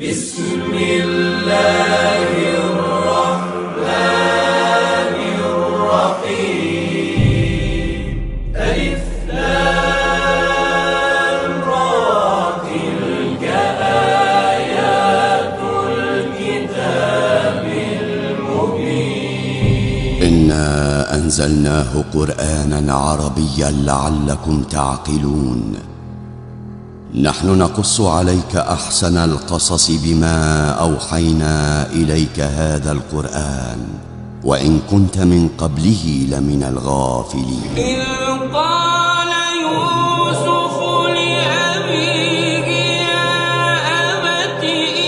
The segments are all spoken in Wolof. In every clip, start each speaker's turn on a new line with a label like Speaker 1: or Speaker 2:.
Speaker 1: بسم الله الرحمن الرحيم ألف لام را تلك آيات الكتاب المبين
Speaker 2: إنا أنزلناه قرآنا عربيا لعلكم تعقلون نحن نقص عليك أحسن القصص بما أوحينا إليك هذا القرآن وإن كنت من قبله لمن الغافلين
Speaker 1: إذ قال يوسف لأبيه يا أبت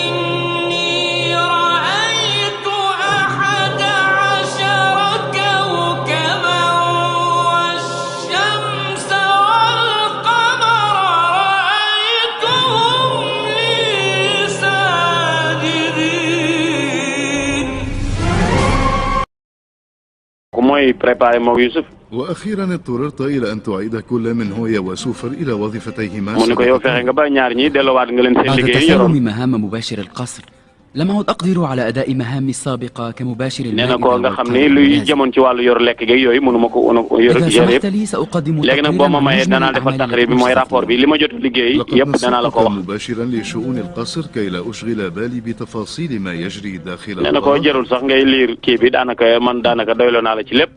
Speaker 1: إني رأيت 11 كوكبا والشمس والقمر رأيتهم لي ساجدين.
Speaker 3: mooy préparé moom Youssouf
Speaker 4: وأخيرا اضطررت إلى أن تعيد كل من هو وسوفر إلى وظيفتيهما
Speaker 3: mu ne ko yow fexe nga ba ñaar ñi delluwaat nga leen seen
Speaker 5: بعد
Speaker 3: liggéey
Speaker 5: تسلم
Speaker 3: yoroon
Speaker 5: مهام مباشر القصر لم أعد أقدر على أداء مهامي السابقة كمباشر
Speaker 3: nee na
Speaker 5: المائدة
Speaker 3: ko nga xam ni
Speaker 5: والطعام
Speaker 3: luy
Speaker 5: والناس.
Speaker 3: jamoon ci wàllu yor lekk gi yooyu mënuma ko yor
Speaker 5: إذا
Speaker 3: yére
Speaker 5: سمحت
Speaker 3: yëpp
Speaker 5: لي سأقدم
Speaker 3: léegi nag boo ma
Speaker 5: تقريرا عن
Speaker 3: mayee
Speaker 5: مجمل
Speaker 3: danaa defal
Speaker 5: الأعمال
Speaker 3: taqrib bi mooy rapport bi li ma jot liggéey
Speaker 4: لقد
Speaker 3: yëpp danaa la ko
Speaker 4: نصبتك
Speaker 3: wax
Speaker 4: مباشرا لشؤون القصر كي لا أشغل بالي بتفاصيل ما يجري داخل
Speaker 3: nee na ko
Speaker 4: القرى.
Speaker 3: jarul sax ngay liir kii bi daanaka man daanaka doyloo naa la ci lépp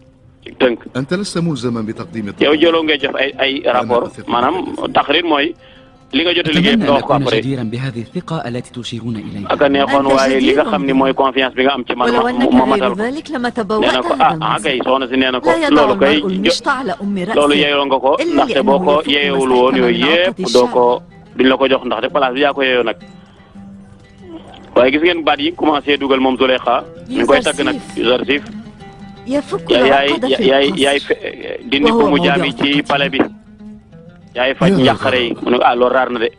Speaker 3: ci tënk
Speaker 4: أنت لست ملزما بتقديم
Speaker 3: yow
Speaker 4: التقرير.
Speaker 3: jëloo ngay def ay rapport maanaam taqrib mooy li nga jot liggéey
Speaker 5: أتمنى
Speaker 3: nga
Speaker 5: أن
Speaker 3: wax ko
Speaker 5: أكون
Speaker 3: après
Speaker 5: جديرا بهذه الثقة التي تشيرون إليها.
Speaker 3: ak a neexoon waaye li nga xam ni mooy confiance bi nga am ci man
Speaker 6: ولو أنك
Speaker 3: ma matal
Speaker 6: غير
Speaker 3: ko
Speaker 6: ذلك لما
Speaker 3: nee
Speaker 6: تبوأت
Speaker 3: na ko
Speaker 6: هذا
Speaker 3: ah kay
Speaker 6: المنزل
Speaker 3: soxna si nee na ko
Speaker 6: لا يضع
Speaker 3: loolu kay
Speaker 6: المرء المشط على أم
Speaker 3: loolu
Speaker 6: رأسه
Speaker 3: yeeyoo nga ko
Speaker 6: إلا
Speaker 3: ndaxte boo
Speaker 6: لأنه
Speaker 3: ko
Speaker 6: يفك
Speaker 3: yeeyewul woon
Speaker 6: مستحكما
Speaker 3: yooyu
Speaker 6: من
Speaker 3: yëpp
Speaker 6: عقد
Speaker 3: doo ko
Speaker 6: الشعر.
Speaker 3: duñ la ko jox ndaxte place bi yaa ko yeeyoo nag waaye gis ngeen baat yi commencé dugal moom Zuleyxa ñu koy tagg nag Yuzarsif
Speaker 6: يفك
Speaker 3: yaay
Speaker 6: العقد في
Speaker 3: yaay
Speaker 6: القصر
Speaker 3: dindi
Speaker 6: وهو
Speaker 3: ko mu jaam yi
Speaker 6: موضوع
Speaker 3: ci
Speaker 6: ثقة.
Speaker 3: pale bi yaay faj njàqare yi mu ne ah loolu raar na de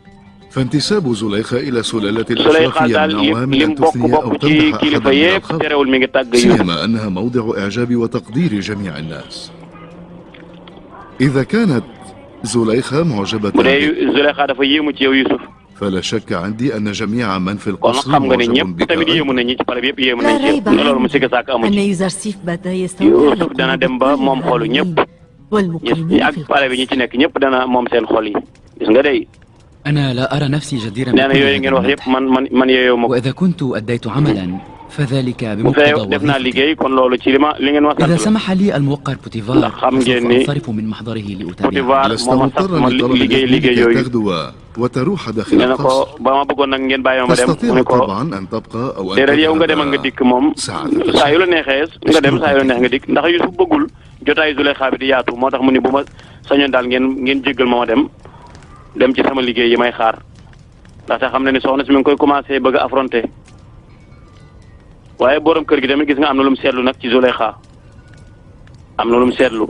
Speaker 4: فانتساب زليخة إلى سلالة
Speaker 3: Zuleyxa
Speaker 4: الأشراف
Speaker 3: daal
Speaker 4: يمنعها من
Speaker 3: lim
Speaker 4: أن
Speaker 3: bokk
Speaker 4: تثني أو
Speaker 3: bokk ci
Speaker 4: تمدح
Speaker 3: kilifa
Speaker 4: أحدا من
Speaker 3: yëpp
Speaker 4: الخلق
Speaker 3: terewul mi ngi tàgg Yuusuf
Speaker 4: سيما أنها موضع إعجاب وتقدير جميع الناس. إذا كانت زليخة معجبة
Speaker 3: bu dee Zuleyxa dafa yéemu ci yow Yuusuf
Speaker 4: فلا شك عندي أن جميع من في
Speaker 3: kon
Speaker 4: القصر
Speaker 3: xam nga ne
Speaker 4: معجب
Speaker 3: ñëpp
Speaker 4: بك
Speaker 3: tamit yéemu
Speaker 4: أيضا.
Speaker 3: nañ ñi ci pale bi yëpp yéemu
Speaker 6: لا
Speaker 3: nañ ci
Speaker 6: ريب
Speaker 3: yow loolu mu
Speaker 6: عنه
Speaker 3: sikk sàkk amu
Speaker 6: أن
Speaker 3: ci
Speaker 6: يوزرسيف بدا يستولي على
Speaker 3: Yuusuf dana
Speaker 6: قلوب
Speaker 3: dem ba
Speaker 6: كل
Speaker 3: moom xolu ñëpp
Speaker 6: الهادئين والمقيمين
Speaker 3: ak
Speaker 6: في
Speaker 3: pale bi ñi ci nekk ñëpp dana moom seen xol yi gis nga day
Speaker 5: أنا لا أرى نفسي جديرا
Speaker 3: nee na
Speaker 5: بكل
Speaker 3: yooyu
Speaker 5: هذا
Speaker 3: ngeen wax
Speaker 5: المدح.
Speaker 3: yëpp man yeeyoo ma ko
Speaker 5: وإذا كنت أديت عملا فذلك
Speaker 3: bu
Speaker 5: بمقتضى
Speaker 3: fee def naa
Speaker 5: وظيفتي.
Speaker 3: liggéey kon loolu ci li ngeen ma sant
Speaker 5: إذا
Speaker 3: la
Speaker 5: سمح لي الموقر بوتيفار
Speaker 3: ndax xam ngeen
Speaker 5: فسوف
Speaker 3: ni
Speaker 5: أنصرف من محضره لأتابعه.
Speaker 3: Potifar
Speaker 4: لست
Speaker 3: moo ma sax
Speaker 4: مضطرا
Speaker 3: ma
Speaker 4: لطلب
Speaker 3: liggéey
Speaker 4: الإذن
Speaker 3: liggéey
Speaker 4: كي
Speaker 3: yooyu
Speaker 4: تغدو وتروح داخل
Speaker 3: nee na ko
Speaker 4: القصر.
Speaker 3: ba ma bëggoon nag ngeen bàyyi ma dem mu
Speaker 4: تستطيع
Speaker 3: ne ko
Speaker 4: طبعا أن تبقى أو أن
Speaker 3: déedéet yow nga dem ak nga
Speaker 4: تذهب
Speaker 3: dikk moom
Speaker 4: ساعة
Speaker 3: saa yu la neexee nga dem saa yu la neex nga dikk ndax Yuusuf bëggul jotaay Zuleyxa bi di yaatu moo tax mu ni bu ma sañoon daal ngeen jéggal ma dem ci sama liggéey yi may xaar ndaxte xam na ni soxna si mi ngi koy commencé bëgg a affronter waaye borom kër gi tamit gis nga am na lu mu seetlu nag ci Zuleyxa am na lu mu seetlu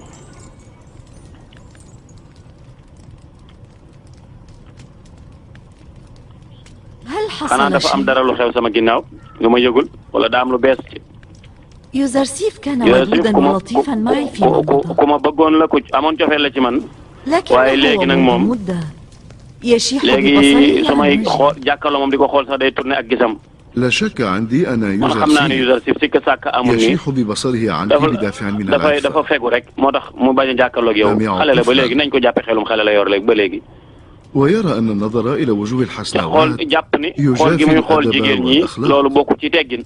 Speaker 6: هل
Speaker 3: xanaa
Speaker 6: حصل
Speaker 3: dafa am
Speaker 6: شيء؟
Speaker 3: dara lu xew sama ginnaaw nga ma yëgul wala daa am lu bees ci
Speaker 6: يوزرسيف كان
Speaker 3: Yuusuf
Speaker 6: ودودا ولطيفا معي في المنطقة
Speaker 3: ku ma bëggoon la ku amoon cofeel la ci man
Speaker 6: لكن
Speaker 3: waaye léegi nag
Speaker 6: هو
Speaker 3: moom
Speaker 6: منذ مدة يشيح
Speaker 3: léegi
Speaker 6: ببصره
Speaker 3: su
Speaker 6: عن
Speaker 3: may
Speaker 6: وجهي
Speaker 3: xool jàkkaarloo moom di ko xool sax day tourné ak gisam
Speaker 4: لا شك عندي أن
Speaker 3: man xam naa ne
Speaker 4: يوزرسيف
Speaker 3: Yuusuf sikk sàkk amul ni
Speaker 4: يشيح ببصره عنك بدافع من
Speaker 3: dafa
Speaker 4: العاطفة.
Speaker 3: fegu rek moo tax mu bañ a jàkkaarloog yow
Speaker 4: Lam
Speaker 3: xale la ba
Speaker 4: ya'tif
Speaker 3: léegi nañ ko jàppe xelum xale la yor léegi ba léegi
Speaker 4: ويرى أن النظر إلى وجوه
Speaker 3: te xool
Speaker 4: الحسناوات
Speaker 3: jàpp ni xool gi muy xool jigéen ñi loolu bokku ci teggin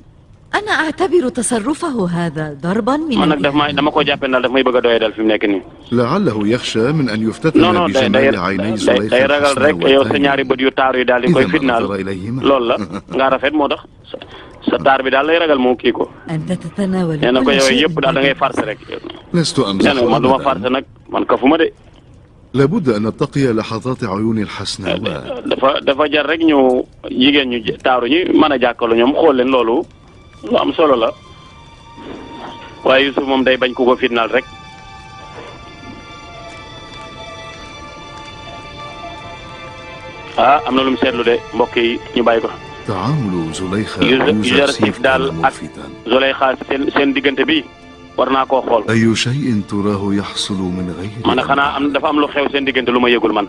Speaker 6: أنا أعتبر تصرفه هذا ضربا من
Speaker 3: man nag
Speaker 6: الإهانة.
Speaker 3: dama ko jàppe daal daf may bëgg a doyee dal fi mu nekk nii
Speaker 4: لعله يخشى من أن
Speaker 3: non
Speaker 4: يفتتن
Speaker 3: non
Speaker 4: بجمال عيني زليخة
Speaker 3: day ragal rek yow sa ñaari bët yu taaru yi daal di koy
Speaker 4: إذا ما
Speaker 3: fitnaal
Speaker 4: نظر إليهما.
Speaker 3: loolu la nga rafet moo tax sa taar bi daal lay ragal moo kii ko
Speaker 6: أنت تتناول
Speaker 3: nee na ko
Speaker 6: كل
Speaker 3: yow
Speaker 6: شيء
Speaker 3: yëpp daal da ngay farce rek
Speaker 4: لست
Speaker 3: nee
Speaker 4: أمزح
Speaker 3: na man du ma
Speaker 4: أبداً.
Speaker 3: farce nag man kafuma de
Speaker 4: لابد أن نتقي لحظات عيون الحسناوات.
Speaker 3: dafa jar rek ñu jigéen ñu taaru ñi mën a jàkkaarloo ñoom xool leen loolu lu am solo la waaye Yuusuf moom day bañ ku ko fitnaal rek am na lu mu seetlu de mbokk yi ñu bàyyi ko
Speaker 4: تعامل زليخة
Speaker 3: Yuusuf daal
Speaker 4: كان
Speaker 3: ak
Speaker 4: ملفتا.
Speaker 3: Zuleyxa seen diggante bi war naa koo xool
Speaker 4: أي شيء تراه يحصل من غير
Speaker 3: man xanaa dafa am lu xew seen diggante lu ma yëgul man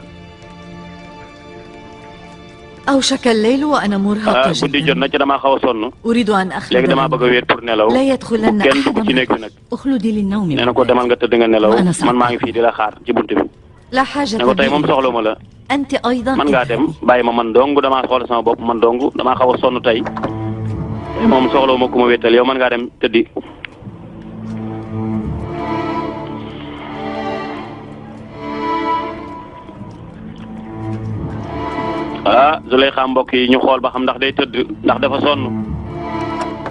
Speaker 6: أوشك الليل وأنا مرهقة
Speaker 3: guddi jot
Speaker 6: جدا.
Speaker 3: na ci damaa xaw a sonn
Speaker 6: أريد أن
Speaker 3: léegi
Speaker 6: أخلد
Speaker 3: damaa bëgg a wéet pour nelaw
Speaker 6: لا يدخلن
Speaker 3: kenn dugg
Speaker 6: أحد
Speaker 3: ci néeg bi nag
Speaker 7: اخلدي للنوم
Speaker 3: nee na ko demal nga tëdd nga nelaw
Speaker 6: وأنا
Speaker 3: man maa ngi fii di la xaar ci bunt bi
Speaker 6: لا حاجة
Speaker 3: ne ko tey moom
Speaker 6: بي.
Speaker 3: soxla ma la
Speaker 6: أنت أيضا
Speaker 3: man ngaa dem bàyyi ma man dong damaa xool sama bopp man dong damaa xaw a sonn tey moom soxla ma ku ma wéetal yow man ngaa dem tëddi Zuleyxa mbokk yi ñu xool ba xam ndax day tëdd ndax dafa sonn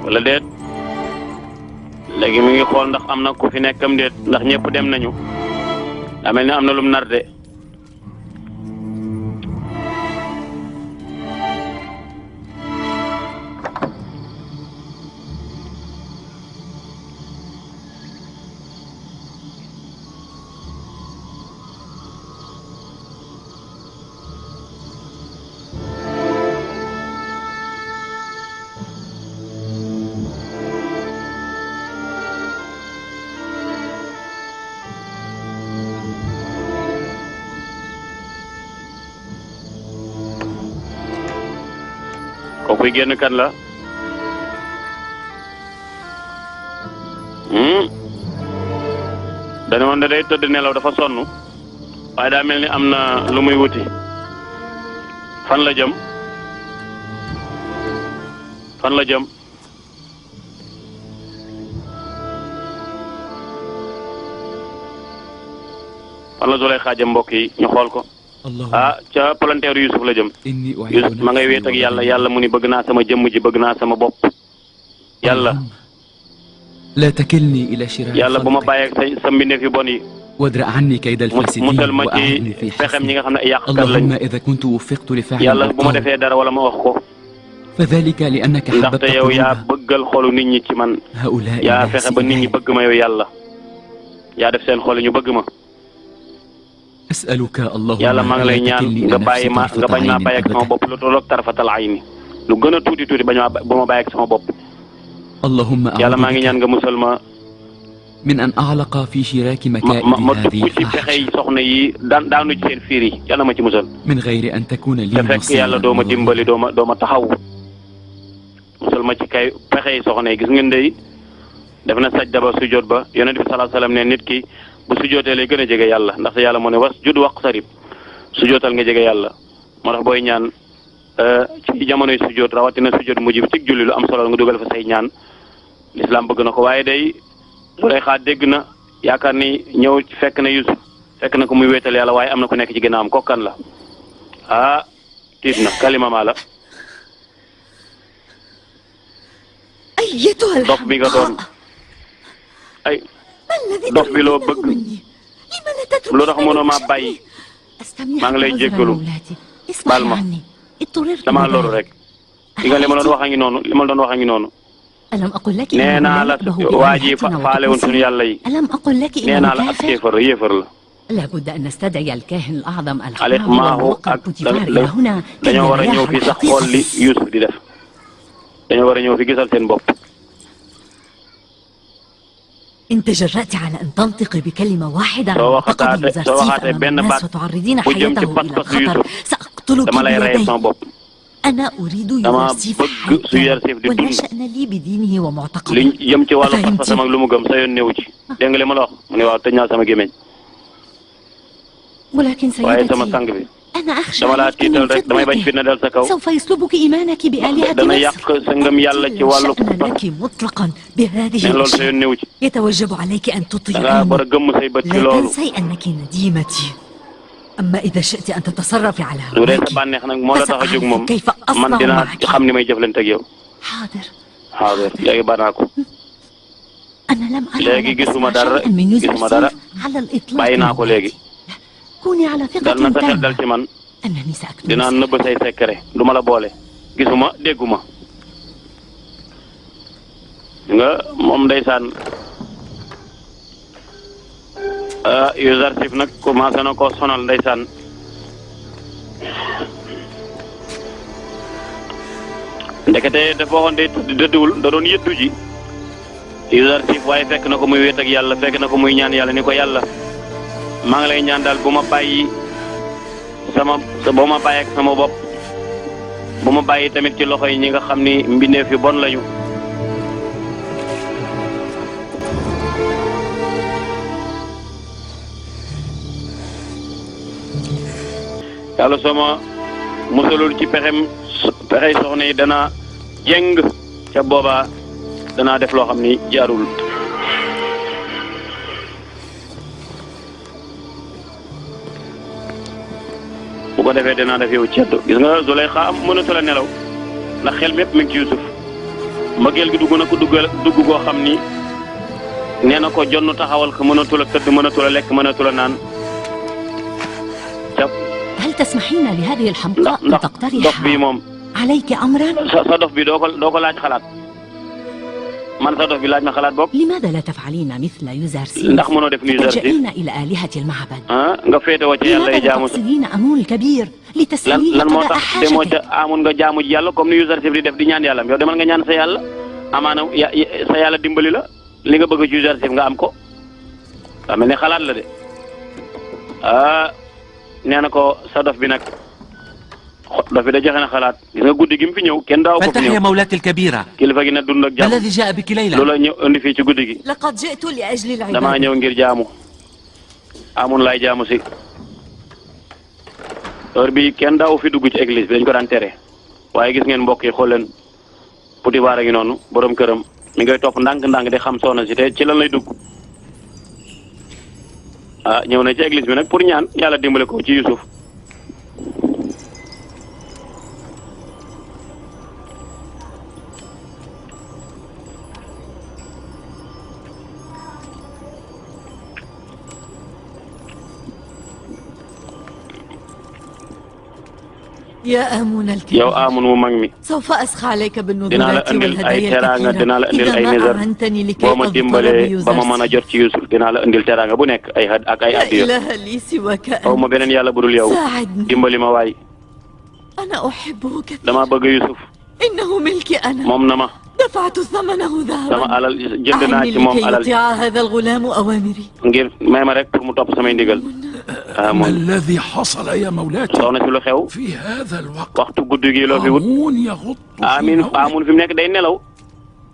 Speaker 3: wala déet léegi mi ngi xool ndax am na ku fi nekkam déet ndax ñëpp dem nañu daa mel ni am na lum nar de kookuy génn kan la dana woon da day tëdd nelaw dafa sonn waaye daa mel ni am na lu muy wuti fan la jëm fan la jëm fan la Zuleyxa jëm mbokk yi ñu xool ko ca palanteeru Yusuf la jëm Yusuf ma ngay wéet ak yàlla yàlla mu ni bëgg naa sama jëmm ji bëgg naa sama bopp yàlla
Speaker 5: لا تكلني إلى شرار
Speaker 3: yàlla bu ma bàyyeeg sa mbindeef yu bon yi
Speaker 5: وادرأ عني كيد الفاسدين
Speaker 3: musal ma ci
Speaker 5: وأعذني في
Speaker 3: pexem ñi
Speaker 5: حسني
Speaker 3: nga xam ne ay yàqkat
Speaker 5: اللهم
Speaker 3: lañ
Speaker 5: إذا كنت وفقت لفعل
Speaker 3: yàlla bu ma
Speaker 5: الأبطال
Speaker 3: defee dara wala ma wax ko
Speaker 5: فذلك لأنك حببت
Speaker 3: ndaxte yow yaa
Speaker 5: قلوب
Speaker 3: bëggal xolu nit ñi ci man
Speaker 5: هؤلاء
Speaker 3: yaa fexe ba nit ñi
Speaker 5: الناس
Speaker 3: bëgg ma yow yàlla yaa def seen xol ñu bëgg ma
Speaker 5: أسألك اللهم
Speaker 3: yàlla maa ngi lay
Speaker 5: لا
Speaker 3: ñaan
Speaker 5: تكلني
Speaker 3: nga
Speaker 5: إلى
Speaker 3: bàyyi
Speaker 5: نفسي
Speaker 3: ma nga
Speaker 5: طرفة
Speaker 3: bañ maa
Speaker 5: عين
Speaker 3: bàyyi ak sama
Speaker 5: أبدا
Speaker 3: bopp lu tolloog tarfatal ayni lu gën a tuuti tuuti bañ maa ba ma bàyyi ak sama bopp
Speaker 5: اللهم
Speaker 3: yàlla maa ngi
Speaker 5: أعوذ
Speaker 3: ñaan
Speaker 5: بك
Speaker 3: nga musal ma
Speaker 5: من أن أعلق في شراك
Speaker 3: ma
Speaker 5: مكائد
Speaker 3: ma
Speaker 5: هذه
Speaker 3: dugg ci
Speaker 5: الفاحشة
Speaker 3: pexey soxna yi daanu ci seen fiir yi yàlla ma ci musal
Speaker 5: من غير أن تكون لي
Speaker 3: te fekk yàlla doo ma dimbali doo ma taxaw musal ma ci kay pexey soxna yi gis ngeen dey def na sajda ba sujjoot ba yonent bi sallallahu alayhi wasallam ne nit ki bu sujjootee lay gën a jege yàlla ndaxte yàlla moo ne wasjud waqtarib sujjootal nga jege yàlla moo tax booy ñaan ci jamonoy sujjoot rawatina sujjoot mujj bi ci julli lu am solo nga dugal fa say ñaan lislaam bëgg na ko waaye day Zuleyxa dégg na yaakaar ni ñëw fekk na Yusuf fekk na ko muy wéetal yàlla waaye am na ku nekk ci ginnaawam kokkan la tiit na kalima maa la
Speaker 6: أيتها
Speaker 3: dof bi nga doon
Speaker 6: الحمقاء
Speaker 3: ay
Speaker 6: ما الذي
Speaker 3: dof bi loo
Speaker 6: تريدينه
Speaker 3: bëgg
Speaker 6: مني؟ لما لا
Speaker 3: lu tax
Speaker 6: تتركينني
Speaker 3: mënoo maa
Speaker 6: بشأني؟
Speaker 3: bàyyi
Speaker 7: استمع
Speaker 3: maa ngi lay
Speaker 7: عذرا
Speaker 3: jéggalu
Speaker 7: مولاتي
Speaker 3: baal
Speaker 7: اسمحي
Speaker 3: ma
Speaker 7: عني اضطررت
Speaker 3: damaa loru
Speaker 7: لذلك
Speaker 3: rek li nga li ma doon wax a ngi noonu li ma doon wax a ngi noonu
Speaker 7: ألم أقل لك
Speaker 3: nee
Speaker 7: إنه
Speaker 3: naa
Speaker 7: لا
Speaker 3: la
Speaker 7: يقبه
Speaker 3: waa ji
Speaker 7: بآلهتنا
Speaker 3: faalewun suñu
Speaker 7: وتقديسنا؟
Speaker 3: yàlla yi
Speaker 7: ألم أقل لك
Speaker 3: nee
Speaker 7: إنه
Speaker 3: naa la ab
Speaker 7: كافر؟
Speaker 3: yéefar la
Speaker 7: لابد أن نستدعي الكاهن الأعظم
Speaker 3: Alex
Speaker 7: الحمام
Speaker 3: Maahu
Speaker 7: والموقر
Speaker 3: ak
Speaker 7: بوتيفار إلى هنا كي
Speaker 3: dañoo war a ñëw
Speaker 7: يريح
Speaker 3: fii sax xool li
Speaker 7: الحقيقة.
Speaker 3: Yusuf di def dañoo war a ñëw fi gisal seen bopp
Speaker 6: إن تجرأت على أن تنطقي بكلمة واحدة عن
Speaker 3: soo
Speaker 6: معتقد
Speaker 3: waxaatee
Speaker 6: يوزرسيف أمام
Speaker 3: benn
Speaker 6: الناس
Speaker 3: baat
Speaker 6: وتعرضين
Speaker 3: bu jëm
Speaker 6: حياته
Speaker 3: ci
Speaker 6: إلى
Speaker 3: pas-pasu
Speaker 6: الخطر
Speaker 3: Yusuf
Speaker 6: سأقتلك
Speaker 3: dama lay rey
Speaker 6: بيدي.
Speaker 3: sama bopp
Speaker 6: أنا أريد
Speaker 3: dama
Speaker 6: يوزرسيف
Speaker 3: bëgg su Yuusuf di
Speaker 6: ولا
Speaker 3: dund
Speaker 6: شأن لي بدينه
Speaker 3: li
Speaker 6: ومعتقده.
Speaker 3: jëm ci wàllu
Speaker 6: فهمتي؟
Speaker 3: pas-pasam ak lu mu gëm sa yoon néew ci dégg nga li ma la wax mu ne waaw tëj naa sama gémmiñ
Speaker 7: ولكن
Speaker 3: waaye sama
Speaker 7: سيدتي
Speaker 3: sang bi
Speaker 7: أنا أخشى
Speaker 3: dama laa
Speaker 7: عليك من
Speaker 3: tiital rek damay bañ
Speaker 7: فتنته.
Speaker 3: fitna dal sa kaw
Speaker 7: سوف يسلبك إيمانك بآلهة
Speaker 3: dana
Speaker 7: مصر.
Speaker 3: yàq sa ngëm yàlla ci
Speaker 6: لا
Speaker 3: wàllu
Speaker 6: شأن
Speaker 3: pas
Speaker 6: لك مطلقا بهذه
Speaker 3: ne loolu sa
Speaker 6: الأشياء.
Speaker 3: yoon néew ci
Speaker 6: يتوجب عليك أن
Speaker 3: dangaa
Speaker 6: تطيعيني.
Speaker 3: war a gëmm say bët ci
Speaker 6: لا
Speaker 3: loolu
Speaker 6: تنسي أنك نديمتي. أما إذا شئت أن تتصرفي على
Speaker 3: su dee
Speaker 6: هواك
Speaker 3: sa bànneex nag moo la tax a jóg moom
Speaker 6: كيف
Speaker 3: man
Speaker 6: أصنع
Speaker 3: dinaa
Speaker 6: معك.
Speaker 3: xam ni may jëflante ak yow
Speaker 7: حاضر.
Speaker 3: xaadir léegi banaa ko
Speaker 7: أنا لم أرى
Speaker 3: léegi
Speaker 7: ولا
Speaker 3: gisuma
Speaker 7: أسمع
Speaker 3: dara
Speaker 7: شيئا من يوسف
Speaker 3: gisuma dara
Speaker 7: سيف على الإطلاق.
Speaker 3: bàyyi naa ko léegi
Speaker 7: كوني على
Speaker 3: dal
Speaker 7: ثقة
Speaker 3: na sa xel dal
Speaker 7: تامة
Speaker 3: ci man
Speaker 7: أنني سأكتب
Speaker 3: dinaa nëbb say secret du ma la boole gisuma dégguma nga moom ndeysaan Yuusuf nag commencé na koo sonal ndeysaan ndekete dafa waxoon day dëdduwul da doon yëddu ji Yuusuf waaye fekk na ko muy wéet ak yàlla fekk na ko muy ñaan yàlla ni ko yàlla maa ngi lay ñaan daal bu ma bàyyi sama boo ma bàyyi ak sama bopp bu ma bàyyi tamit ci loxo yi ñi nga xam ni mbindeef yu bon lañu. yàlla soo ma musalul ci pexey soxna yi dana jeng ca boobaa danaa def loo xam ni jaarul. bu ko defee danaa def yow ceddo gis nga Zuleyxa mënatu la nelaw ndax xel mépp mi ngi ci Yuusuf mbëggeel gi dugg na ko dugg goo xam ni nee na ko jonn taxawal ko mënatu la tëdd mënatu la lekk mënatu la naan.
Speaker 7: هل تسمحين لهذه الحمقاء أن تقترح
Speaker 3: dof bi moom
Speaker 7: عليك أمرا؟
Speaker 3: sa dof bi doo ko laaj xalaat man sa dof bi laaj ma xalaat bokk.
Speaker 7: لماذا لا تفعلين مثل يوزرسيس؟
Speaker 3: ndax mënoo def ni Yuusuf
Speaker 7: تلجئين إلى آلهة المعبد؟
Speaker 3: nga féetewoo ci yàlla yi
Speaker 7: لماذا
Speaker 3: jaamu
Speaker 7: لا تقصدين أمون الكبير لتسهيل
Speaker 3: lan moo
Speaker 7: قضاء
Speaker 3: tax demoo ca
Speaker 7: حاجتك؟
Speaker 3: amun nga jaamu ji yàlla comme ni Yuusuf di def di ñaan yàlla yow demal nga ñaan sa yàlla amaana sa yàlla dimbali la li nga bëgg ci Yuusuf nga am ko daa mel ne xalaat la de nee na ko sa dof bi nag dof bi da joxe na xalaat gis nga guddi gi mu fi ñëw kenn daaw ko fi
Speaker 8: فلتحيا
Speaker 3: ñëw
Speaker 8: مولاتي الكبيرة.
Speaker 3: kilifa gi na dund ak
Speaker 8: ما
Speaker 3: jàmm
Speaker 8: الذي جاء بك ليلى؟
Speaker 3: loola ñëw indi fii ci guddi gi
Speaker 6: لقد جئت لأجل
Speaker 3: damaa
Speaker 6: العبادة.
Speaker 3: ñëw ngir jaamu amun laay jaamu si heure bi kenn daaw fi dugg ci église bi dañ ko daan tere waaye gis ngeen mbokk yi xool leen Potifar a ngi noonu borom këram mi ngay topp ndànk-ndànk di xam soxna si te ci lan lay dugg ñëw na ci église bi nag pour ñaan yàlla dimbale ko ci Yuusuf
Speaker 6: يا آمون
Speaker 3: yow
Speaker 6: الكريم
Speaker 3: amun mu mag mi
Speaker 6: سوف أسخى عليك
Speaker 3: dinaa la
Speaker 6: بالنذورات
Speaker 3: indil ay
Speaker 6: والهدايا
Speaker 3: teraanga
Speaker 6: الكثيرة
Speaker 3: dinaa la indil
Speaker 6: إذا
Speaker 3: ay
Speaker 6: ما
Speaker 3: nizar
Speaker 6: أعنتني لكي
Speaker 3: boo ma
Speaker 6: أظفر
Speaker 3: dimbalee ba ma mën a
Speaker 6: بيوزرسيس.
Speaker 3: jot ci Yuusuf dinaa la indil teraanga bu nekk ak ay
Speaker 6: لا
Speaker 3: addiya
Speaker 6: إله لي سواك
Speaker 3: aw ma
Speaker 6: أنت.
Speaker 3: beneen yàlla budul yow
Speaker 6: ساعدني،
Speaker 3: dimbali ma waay
Speaker 6: أنا أحبه كثيرا،
Speaker 3: dama bëgg Yuusuf
Speaker 6: إنه ملكي أنا،
Speaker 3: moom na ma
Speaker 6: دفعت ثمنه
Speaker 3: sama
Speaker 6: ذهبا.
Speaker 3: alal jënd naa
Speaker 6: أعني
Speaker 3: ci moom
Speaker 6: لكي
Speaker 3: alal
Speaker 6: يطيع هذا الغلام أوامري.
Speaker 3: ngir may ma rek pour mu topp samay ndigal
Speaker 9: ما
Speaker 3: amun
Speaker 9: الذي حصل يا مولاتي
Speaker 3: soxna si lu xew
Speaker 9: في هذا الوقت؟
Speaker 3: waxtu guddi gi loo fi wut
Speaker 9: آمون يغط في
Speaker 3: amin
Speaker 9: نومه.
Speaker 3: amun fi mu nekk day nelaw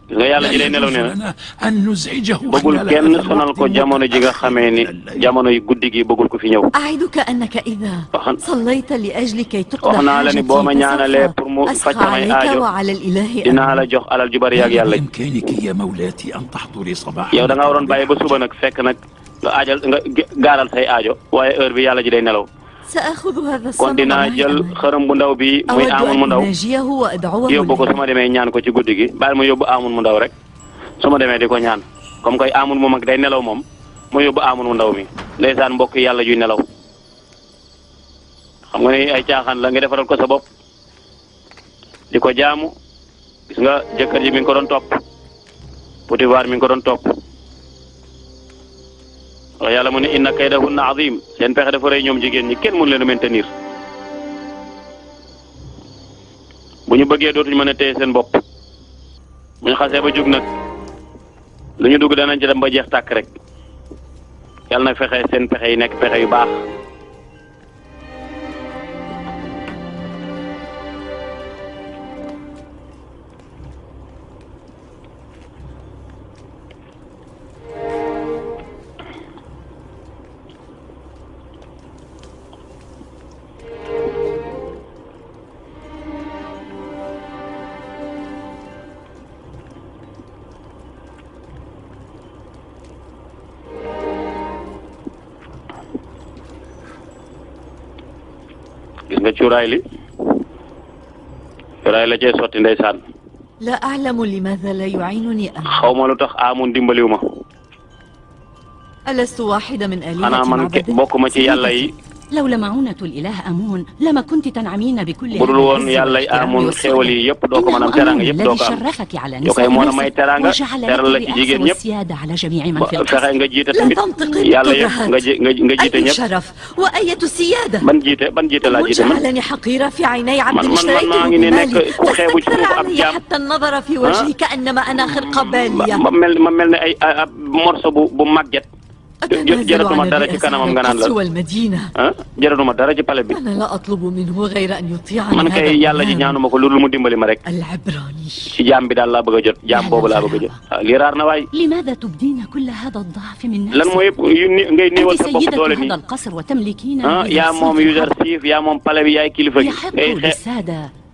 Speaker 3: gis nga yàlla ji day nelaw nee na
Speaker 9: لنا أن نزعجه
Speaker 3: bëggul
Speaker 9: خلال
Speaker 3: kenn
Speaker 9: هذا
Speaker 3: sonal
Speaker 9: الوقت
Speaker 3: ko jamono ji nga xamee ni jamono yi guddi gi bëggul ko fi ñëw
Speaker 6: أعدك أنك إذا
Speaker 3: waxan
Speaker 6: صليت لأجل كي
Speaker 3: wax
Speaker 6: تقضى
Speaker 3: naa la ni boo ma ñaanalee
Speaker 6: حاجتي
Speaker 3: pour mu faj
Speaker 6: أسخى
Speaker 3: samay
Speaker 6: عليك
Speaker 3: aajo
Speaker 6: وعلى الإله
Speaker 3: dinaa la jox alal ju bari yaag yàlla
Speaker 9: بإمكانك يا مولاتي أن تحضري صباحا.
Speaker 3: yow da nga waroon bàyyi ba suba nag fekk nag nga aajal nga gaaral say aajo waaye heure bi yàlla ji day nelaw
Speaker 6: سأخذ هذا
Speaker 3: kon
Speaker 6: الصنم
Speaker 3: dinaa
Speaker 6: معي
Speaker 3: jël
Speaker 6: أمل.
Speaker 3: xërëm bu ndaw bi muy
Speaker 6: أود
Speaker 3: amun mu
Speaker 6: أن
Speaker 3: ndaw
Speaker 6: أناجيه وأدعوه
Speaker 3: yóbbu ko
Speaker 6: لي.
Speaker 3: su ma demee ñaan ko ci guddi gi bàyyi ma yóbbu amun mu ndaw rek su ma demee di ko ñaan comme koy amun mu mag day nelaw moom ma yóbbu amun mu ndaw mi ndeysaan mbokk yàlla juy nelaw xam nga ni ay caaxaan la nga defaral ko sa bopp di ko jaamu gis nga jëkkër ji mi ngi ko doon topp Potifar mi ngi ko doon topp wax yàlla mu ne inna kaydahunna azim seen pexe dafa rëy ñoom jigéen ñi kenn mënu leen a maintenir bu ñu bëggee dootuñu mën a téye seen bopp bu ñu xasee ba jug nag lu ñu dugg danañ ci dem ba jeex tàkk rek yàlla na fexe seen pexe yi nekk pexe yu baax gis nga cuuraay la cee sotti ndeysaan
Speaker 6: لا أعلم لماذا لا يعينني أنا.
Speaker 3: xaw ma lu tax amun dimbaliw ma
Speaker 6: ألست واحدة من
Speaker 3: xanaa
Speaker 6: آلهة
Speaker 3: man
Speaker 6: معبدك؟
Speaker 3: bokk ma ci yàlla yi
Speaker 7: لولا معونة الإله أمون لما كنت تنعمين بكل
Speaker 3: budul woon yàlla yi amun xéwal yi yëpp doo ko mën a am teraanga yëpp doo ko am
Speaker 7: شرفك على
Speaker 3: yoo koy
Speaker 7: نساء
Speaker 3: moo na may teraanga
Speaker 7: وجعل
Speaker 3: teral la
Speaker 7: لك
Speaker 3: ci
Speaker 7: الرئاسة
Speaker 3: jigéen ñëpp
Speaker 7: والسيادة على جميع من في
Speaker 3: fexe
Speaker 7: القصر.
Speaker 3: nga jiite
Speaker 6: لا
Speaker 3: tamit
Speaker 6: تنطق
Speaker 3: yàlla yëpp nga jiite
Speaker 6: أي
Speaker 3: ñëpp
Speaker 6: شرف وأية سيادة.
Speaker 3: ban jiite laa jiite man
Speaker 6: جعلني حقيرة في عيني عبد
Speaker 3: man
Speaker 6: اشتريته
Speaker 3: maa ngi ni nekk
Speaker 6: بمالي
Speaker 3: ku xeebu ci
Speaker 6: فاستكثر
Speaker 3: suuf ab
Speaker 6: علي
Speaker 3: jaam
Speaker 6: حتى النظر في وجهي كأنما أنا خرقة بالية.
Speaker 3: ma mel ne ay morso bu màgget jaratuma dara ci kanamam nga naan la ah jaratuma dara ci pale bi man kay yàlla ji ñaanuma ko lu dul mu dimbali ma rek ci jaam bi daal laa bëgg a jot jaam boobu laa bëgg a jot lii raar na waay lan mooy yëpp ngay néewal sa bopp doole nii ah yaa moom Yuzarsif yaa moom pale bi yaay kilifa gi ngay xeex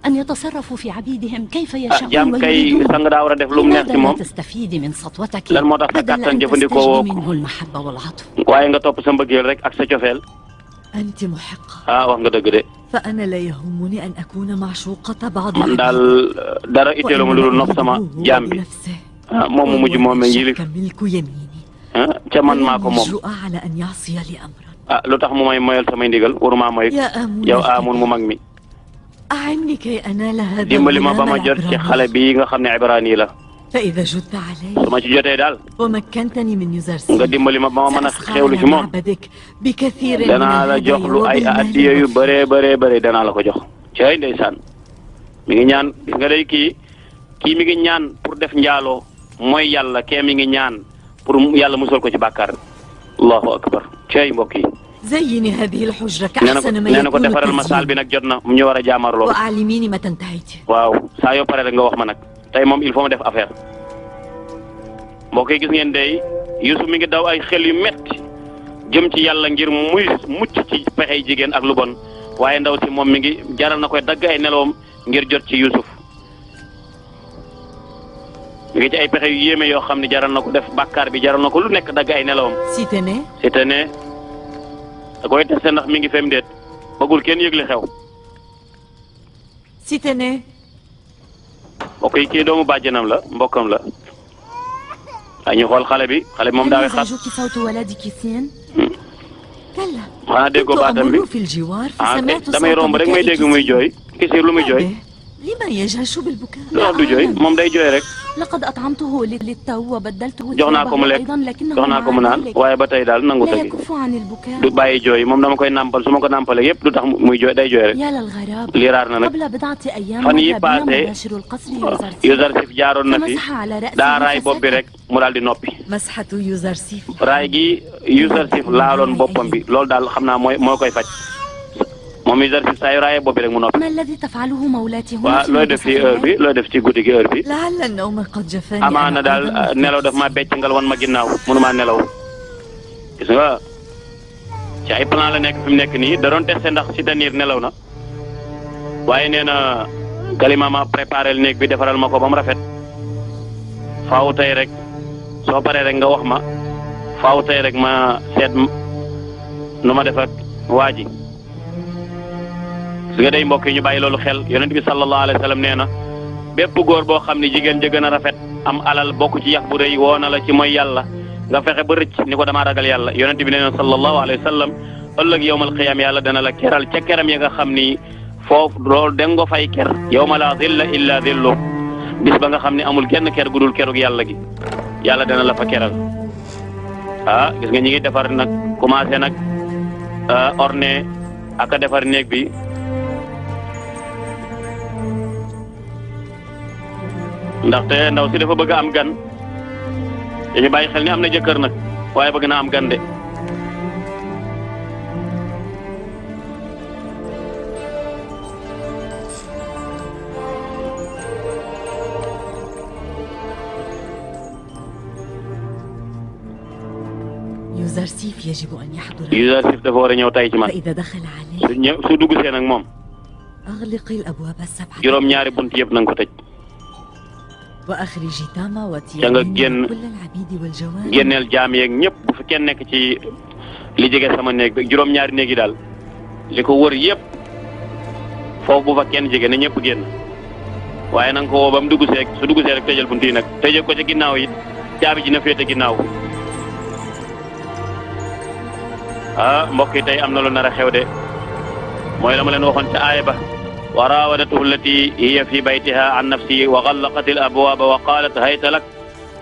Speaker 7: أن يتصرفوا في عبيدهم كيف يشاءون
Speaker 3: jaam kay sang daa war a def lu mu neex ci moom lan moo tax sa kàttan jëfandikoo woo ko waaye nga topp sa mbëggeel rek ak sa cofeel wax nga dëgg de man daal dara itteelu ma lu dul nopp sama jaam bi moom mu mujj moom a yilif ca man maa ko moom lu tax mu may moyal samay ndigal waruma moy yow Amun mu mag mi dimbali ma ba ma jot ci xale bii nga xam ne Ibrani la su ma ci jotee daal nga dimbali ma ba ma mën a xewlu ci moom danaa la jox lu ay addiya yu bëree danaa la ko jox cey ndeysaan mi ngi ñaan gis nga day kii mi ngi ñaan pour def njaaloo mooy yàlla kee mi ngi ñaan pour yàlla musal ko ci bàkkaar allahu akbar cey mbokk yi
Speaker 6: زيني هذه الحجرة كأحسن ما
Speaker 3: يكون defaral ma saal bi nag jot na mu ñu war a jaamarloo
Speaker 6: وأعلميني متى انتهيت
Speaker 3: waaw saa yoo pare rek nga wax ma nag tey moom il faut ma def affaire mbokk yi gis ngeen day Yusuf mi ngi daw ay xel yu metti jëm ci yàlla ngir muy mucc ci pexey jigéen ak lu bon waaye ndaw si moom mi ngi jaral na koy dagg ay nelawam ngir jot ci Yusuf mi ngi ci ay pexe yu yéeme yoo xam ne jaral na ko def bàkkaar bi jaral na ko lu nekk dagg ay nelawam si te ne da koy testé ndax mi ngi fem déet bëggul kenn yëgle xew
Speaker 6: si te ne
Speaker 3: mbokk yi kii doomu bàjjenam la mbokkam la ay ñu xool xale bi moom daa xat xanaa déggoo baatam bi damay romb rek may dégg muy jooy Kisir lu muy jooy loolu du jooy moom day jooy rek jox naa ko mu lekk jox naa ko mu naan waaye ba tey daal nangu tegi du bàyyi jooy moom dama koy nàmpal su ma ko nàmpalee yëpp du tax muy jooy day jooy rek lii raar na nag fan yi passé Yuzarsif jaaroon na fi daa raay bopp bi rek mu daal di noppi raay gi Yuzarsif laaloon boppam bi loolu daal xam naa moo koy faj moom Yuzarsif saa yu raayee bopp bi rek mu noppi waaw looy def ci heure bi looy def ci guddi gi heure bi amaana daal nelaw daf ma becc ngal wan ma ginnaaw mënuma nelaw gis nga ci ay plan la nekk fi mu nekk nii da doon testé ndax si tanir nelaw na waaye nee na Kalima ma préparé néeg bi defaral ma ko ba mu rafet faaw tey rek soo paree rek nga wax ma faaw tey rek ma seet nu ma def ak waa ji su nga day mbokk yi ñu bàyyi loolu xel yonent bi sallallahu alayhi wa sallam nee na bépp góor boo xam ne jigéen ja gën a rafet am alal bokk ci yax bu rëy woo na la ci mooy yàlla nga fexe ba rëcc ni ko damaa ragal yàlla yonent bi nee na sallallahu alayhi wa sallam ëllëg yowmal qiyaam yàlla dana la keral ca keram yi nga xam ni foofu loolu da nga fay ker yawma laa zilla illa zillu bis ba nga xam ne amul genn ker gu dul kerug yàlla gi yàlla dana la fa keral gis nga ñi ngi defar nag commencé nag orné ak a defar néeg bi ndaxte ndaw si dafa bëgg am gan dañu bàyyi xel ni am na jëkkër nag waaye bëgg na am gan de Yuzarsif dafa war a ñëw tay ci man su dugg see nag moom juróom-ñaari bunt yëpp na nga ko tëj ca nga génneel jaam yeeg ñëpp bu fi kenn nekk ci li jege sama néeg bi juróom-ñaari néeg yi daal li ko wër yëpp foofu bu fa kenn jege na ñëpp génn waaye na nga ko woo ba mu dugg see su dugg see rek tëjal bunt yi nag tëjee ko ca ginnaaw it caabi ji na féete ginnaaw mbokk yi tey am na lu nar a xew de mooy la ma leen waxoon ca aaya ba wa raawadatuhu allati hiya fi baytiha an nafsihi wa ghallaqat al abwaaba wa qaalat hayta lak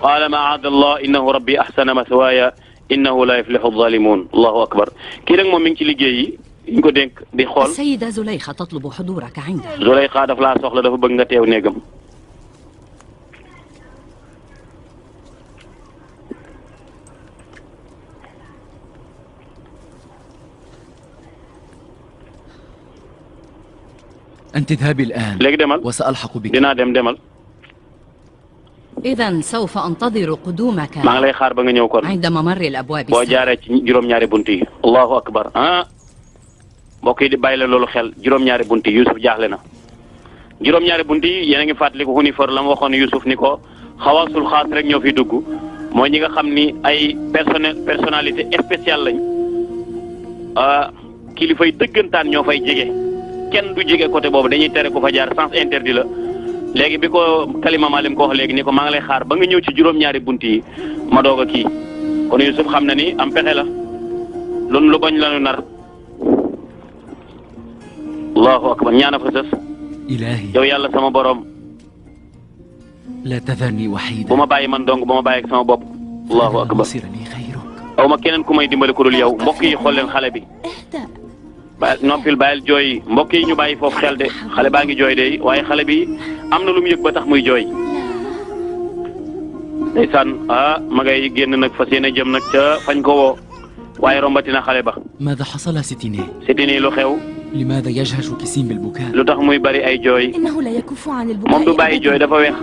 Speaker 3: qaala ma'aada allah innahu rabbi ahsana mathwaaya innahu la yuflihu adh-dhalimun allahu akbar kii rek moom mi ngi ci liggéey yi ñu ko dénk di xool
Speaker 7: السيدة زليخة تطلب حضورك عندها
Speaker 3: Zulayxa daf laa soxla dafa bëgg nga teew néegam
Speaker 5: أنت اذهبي الآن
Speaker 3: léegi demal
Speaker 5: وسألحق بك.
Speaker 3: dinaa dem demal
Speaker 7: إذا سوف أنتظر قدومك
Speaker 3: maa ngi lay xaar ba nga ñëw kon
Speaker 7: عند ممر الأبواب
Speaker 3: boo
Speaker 7: السبع.
Speaker 3: jaaree ci juróom-ñaari bunt yi allahu akbar mbokk yi di bàyyi la loolu xel juróom-ñaari bunt yi Youssouf jaaxle na juróom-ñaari bunt yi yéen a ngi fàttaliku Hunayfar la mu waxoon Youssouf ni ko xawaasul xaas rek ñoo fiy dugg mooy ñi nga xam ni ay personnalité spéciale lañ kilifa yi dëggantaan ñoo fay jege kenn du jege côté boobu dañuy tere ko fa jaar sens interdit la léegi bi ko kalima maalim ko wax léegi ni ko maa ngi lay xaar ba nga ñëw ci juróom-ñaari bunt yi ma doog a kii kon Youssouf xam na ni am pexe la loolu lu bañ lañu nar allahu akbar ñaana fa sës
Speaker 5: إلهي
Speaker 3: yow yàlla sama borom
Speaker 5: لا تذرني
Speaker 3: bu
Speaker 5: وحيدا
Speaker 3: ma bàyyi man dong bu ma bàyyi ak sama bopp allahu
Speaker 5: فلا
Speaker 3: akbar
Speaker 5: نصير لي غيرك.
Speaker 3: aw ma keneen ku may dimbali ku dul yow mbokk yi xool leen xale bi ba noppil bàyyil jooy mbokk yi ñu bàyyi foofu xel de xale baa ngi jooy de waaye xale bi am na lu mu yëg ba tax muy jooy ndeysaan ma ngay génn nag fas yéene jëm nag ca fañ ko woo waaye rombatina xale ba
Speaker 5: ماذا حصل ستيني؟
Speaker 3: siti nii lu xew
Speaker 5: لماذا يجهش كسيم بالبكاء؟
Speaker 3: lu tax muy bari ay jooy
Speaker 8: إنه لا يكف عن
Speaker 3: moom du
Speaker 8: البكاء
Speaker 3: bàyyi jooy
Speaker 8: أبداً.
Speaker 3: dafa weex